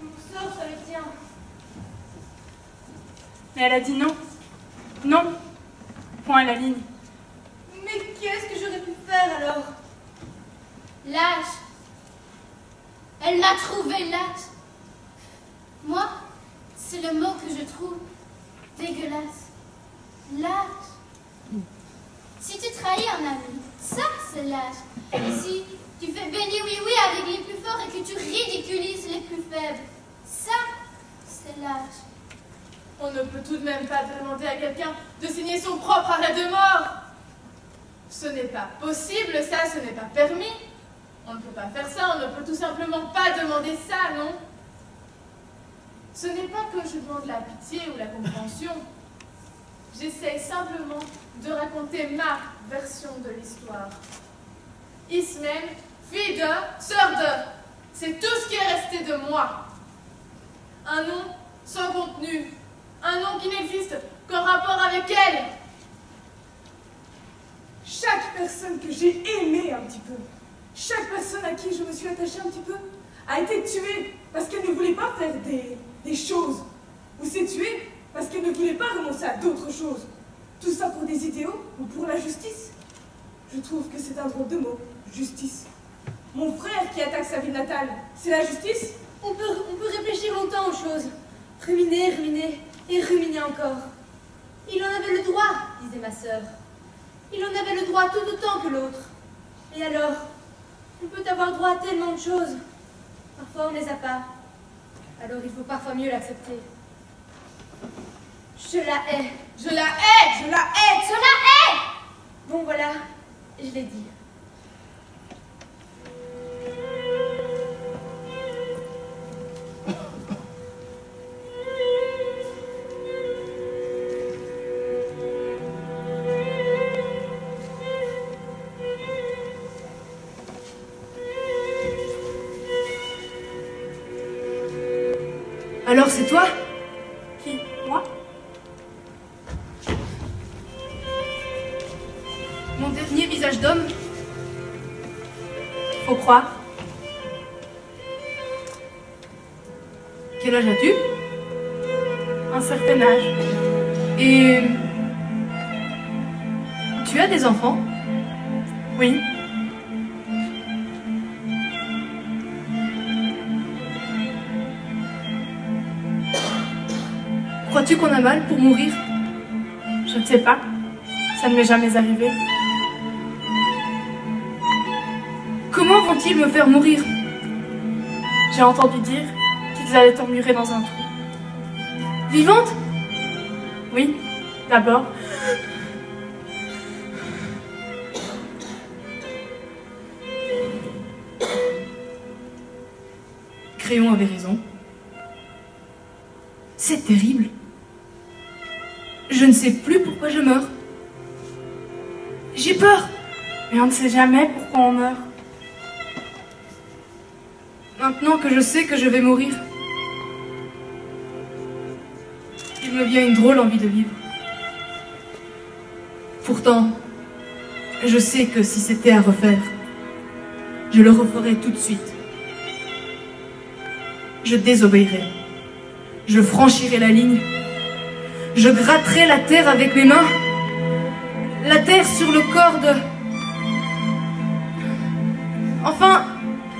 Mon sort, ça le tient. Mais elle a dit non. Non. Point à la ligne. Mais qu'est-ce que j'aurais pu faire alors? Lâche. Elle l'a trouvé lâche. Moi, c'est le mot que je trouve dégueulasse. Lâche. Si tu trahis un ami, ça c'est lâche. Et si tu fais béni oui avec les plus forts et que tu ridiculises les plus faibles, ça c'est lâche. On ne peut tout de même pas demander à quelqu'un de signer son propre arrêt de mort. Ce n'est pas possible, ça, ce n'est pas permis. On ne peut pas faire ça, on ne peut tout simplement pas demander ça, non? Ce n'est pas que je demande la pitié ou la compréhension. J'essaye simplement de raconter ma version de l'histoire. Ismène, fille de, sœur de, c'est tout ce qui est resté de moi. Un nom sans contenu, un nom qui n'existe qu'en rapport avec elle. Chaque personne que j'ai aimée un petit peu, chaque personne à qui je me suis attachée un petit peu, a été tuée parce qu'elle ne voulait pas faire des choses, ou s'est tuée parce qu'elle ne voulait pas renoncer à d'autres choses. Tout ça pour des idéaux ou pour la justice? Je trouve que c'est un drôle de mot, justice. Mon frère qui attaque sa ville natale, c'est la justice? On peut réfléchir longtemps aux choses. Ruminer et ruminer encore. Il en avait le droit, disait ma sœur. Il en avait le droit tout autant que l'autre. Et alors, on peut avoir droit à tellement de choses. Parfois on ne les a pas. Alors il faut parfois mieux l'accepter. Je la hais. Je la hais. Je la hais. Je la hais. Bon voilà, je l'ai dit. Alors c'est toi? Qui? Moi? Mon dernier visage d'homme? Faut croire. Quel âge as-tu? Un certain âge. Et... tu as des enfants? Oui. Crois-tu qu'on a mal pour mourir? Je ne sais pas. Ça ne m'est jamais arrivé. Comment vont-ils me faire mourir? J'ai entendu dire qu'ils allaient t'emmurer dans un trou. Vivante? Oui, d'abord. Créon avait raison. C'est terrible. Je ne sais plus pourquoi je meurs. J'ai peur. Mais on ne sait jamais pourquoi on meurt. Maintenant que je sais que je vais mourir, il me vient une drôle envie de vivre. Pourtant, je sais que si c'était à refaire, je le referais tout de suite. Je désobéirais. Je franchirai la ligne. Je gratterai la terre avec mes mains. La terre sur le corps de... Enfin,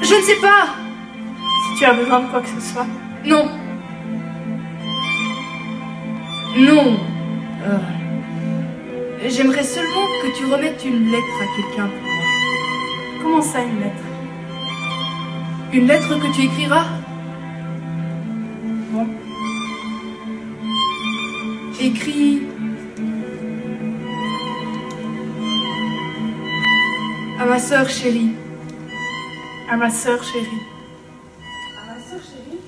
je ne sais pas. Si tu as besoin de quoi que ce soit. Non. Non. J'aimerais seulement que tu remettes une lettre à quelqu'un pour moi. Comment ça, une lettre? Une lettre que tu écriras? Bon. Écris à ma sœur chérie. À ma sœur chérie. À ma sœur chérie.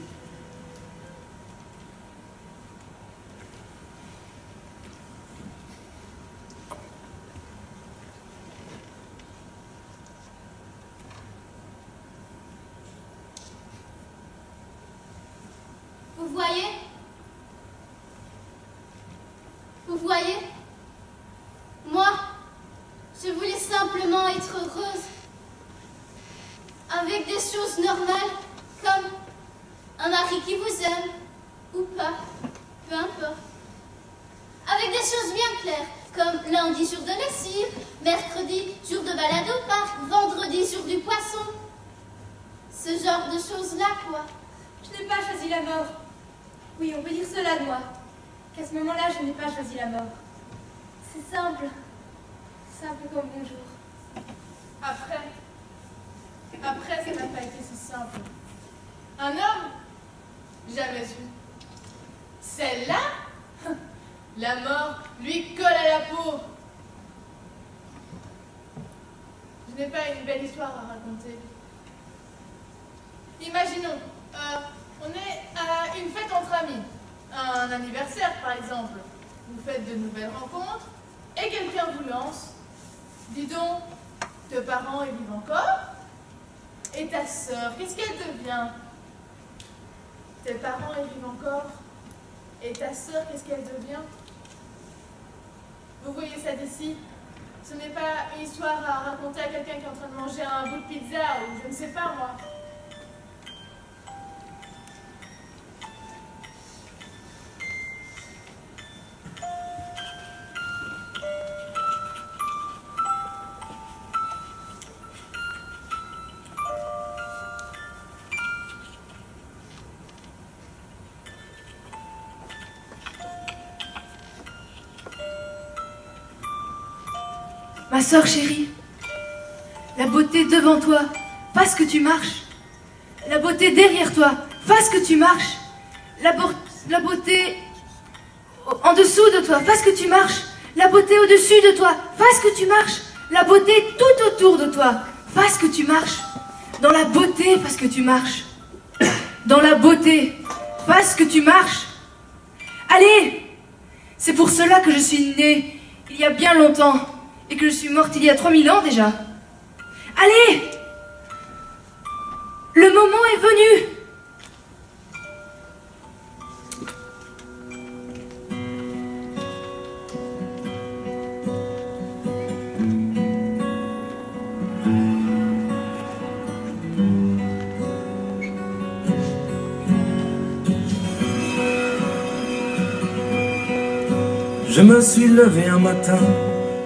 Vous voyez? Vous voyez? Moi, je voulais simplement être heureuse. Avec des choses normales, comme un mari qui vous aime, ou pas, peu importe. Avec des choses bien claires, comme lundi jour de lessive, mercredi jour de balade au parc, vendredi jour du poisson. Ce genre de choses-là, quoi. Je n'ai pas choisi la mort. Oui, on peut dire cela de moi. Qu'à ce moment-là, je n'ai pas choisi la mort. C'est simple. Simple comme bonjour. Après, ça n'a pas été si simple. Un homme? Jamais eu. Celle-là? La mort lui colle à la peau. Je n'ai pas une belle histoire à raconter. Imaginons, on est à une fête entre amis. Un anniversaire, par exemple. Vous faites de nouvelles rencontres et quelqu'un vous lance. Dis donc, tes parents, ils vivent encore? Et ta sœur, qu'est-ce qu'elle devient? Tes parents, ils vivent encore? Et ta sœur, qu'est-ce qu'elle devient? Vous voyez ça d'ici? Ce n'est pas une histoire à raconter à quelqu'un qui est en train de manger un bout de pizza ou je ne sais pas moi. Ma sœur chérie, la beauté devant toi, parce que tu marches. La beauté derrière toi, face que tu marches. La beauté en dessous de toi, face que tu marches. La beauté au-dessus de toi, face que tu marches. La beauté tout autour de toi, face que tu marches. Dans la beauté, face que tu marches. Dans la beauté, face que tu marches. Allez! C'est pour cela que je suis née il y a bien longtemps et que je suis morte il y a 3000 ans déjà. Allez! Le moment est venu! Je me suis levé un matin,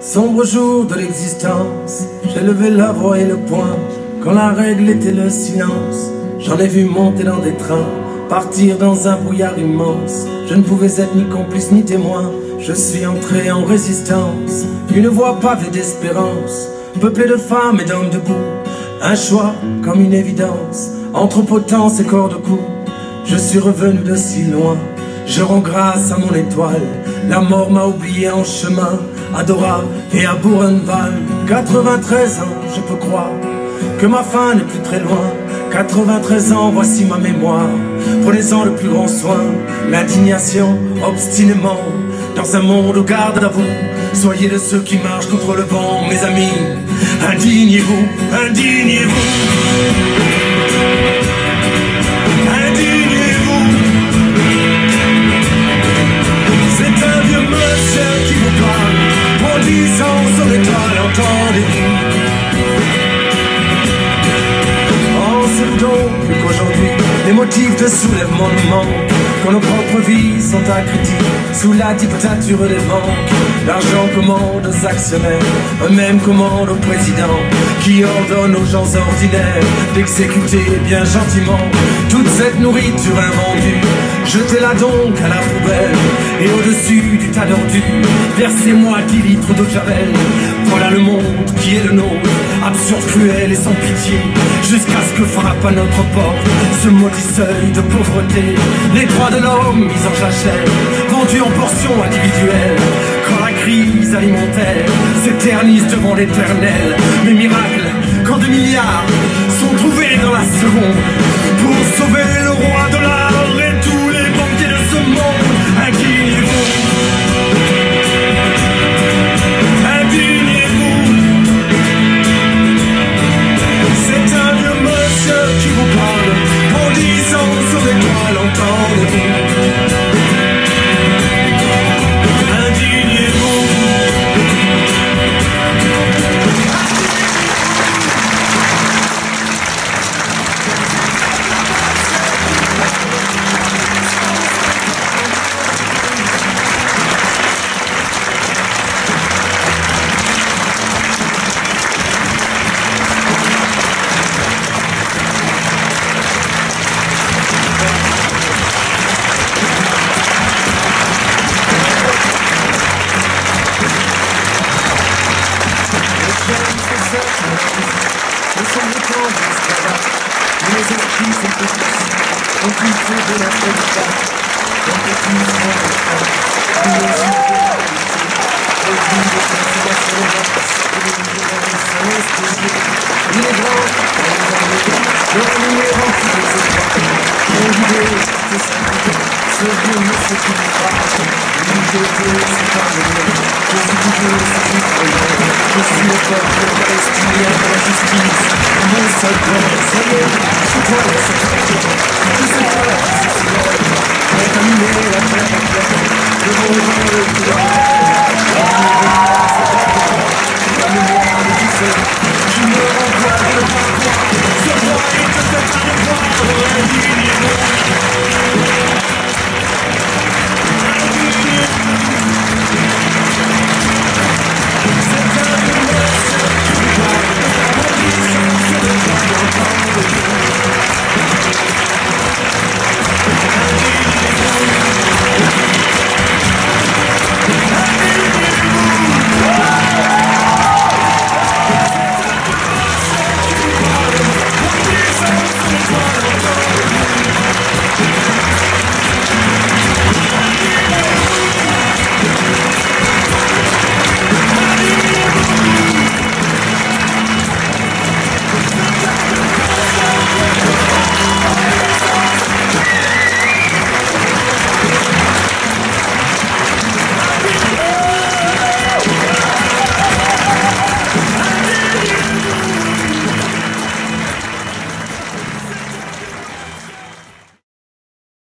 sombre jour de l'existence. J'ai levé la voix et le poing, quand la règle était le silence. J'en ai vu monter dans des trains, partir dans un brouillard immense. Je ne pouvais être ni complice ni témoin, je suis entré en résistance. Une voie pavée d'espérance, peuplée de femmes et d'hommes debout. Un choix comme une évidence, entre potence et corps de cou. Je suis revenu de si loin, je rends grâce à mon étoile. La mort m'a oublié en chemin, à Dora et à Buchenwald. 93 ans, je peux croire que ma fin n'est plus très loin. 93 ans, voici ma mémoire. Prenez-en le plus grand soin. L'indignation, obstinément, dans un monde au garde à vous. Soyez de ceux qui marchent contre le vent, mes amis. Indignez-vous, indignez-vous. C'est un vieux monsieur qui vous parle, bondissant sur l'étoile, entendez-vous? Pensez-vous donc qu'aujourd'hui, les motifs de soulèvement nous manquent, quand nos propres vies sont à critique, sous la dictature des banques. L'argent commande aux actionnaires, eux-mêmes commandent au président, qui ordonne aux gens ordinaires d'exécuter bien gentiment toute cette nourriture invendue. Jetez-la donc à la poubelle, et au-dessus du tas d'ordures, versez-moi 10 litres d'eau de javel. Voilà le monde qui est le nôtre, absurde, cruel et sans pitié, jusqu'à ce que frappe à notre porte ce maudit seuil de pauvreté. Les droits de l'homme mis en jachère, vendus en portions individuelles. Quand la crise alimentaire s'éternise devant l'éternel, mais miracle, quand 2 milliards sont trouvés dans la seconde pour sauver le roi de l'art et tous les banquiers de ce monde. Indignez-vous, indignez-vous. C'est un vieux monsieur qui vous parle, bondissant sur les toiles, entendez-vous? Oh,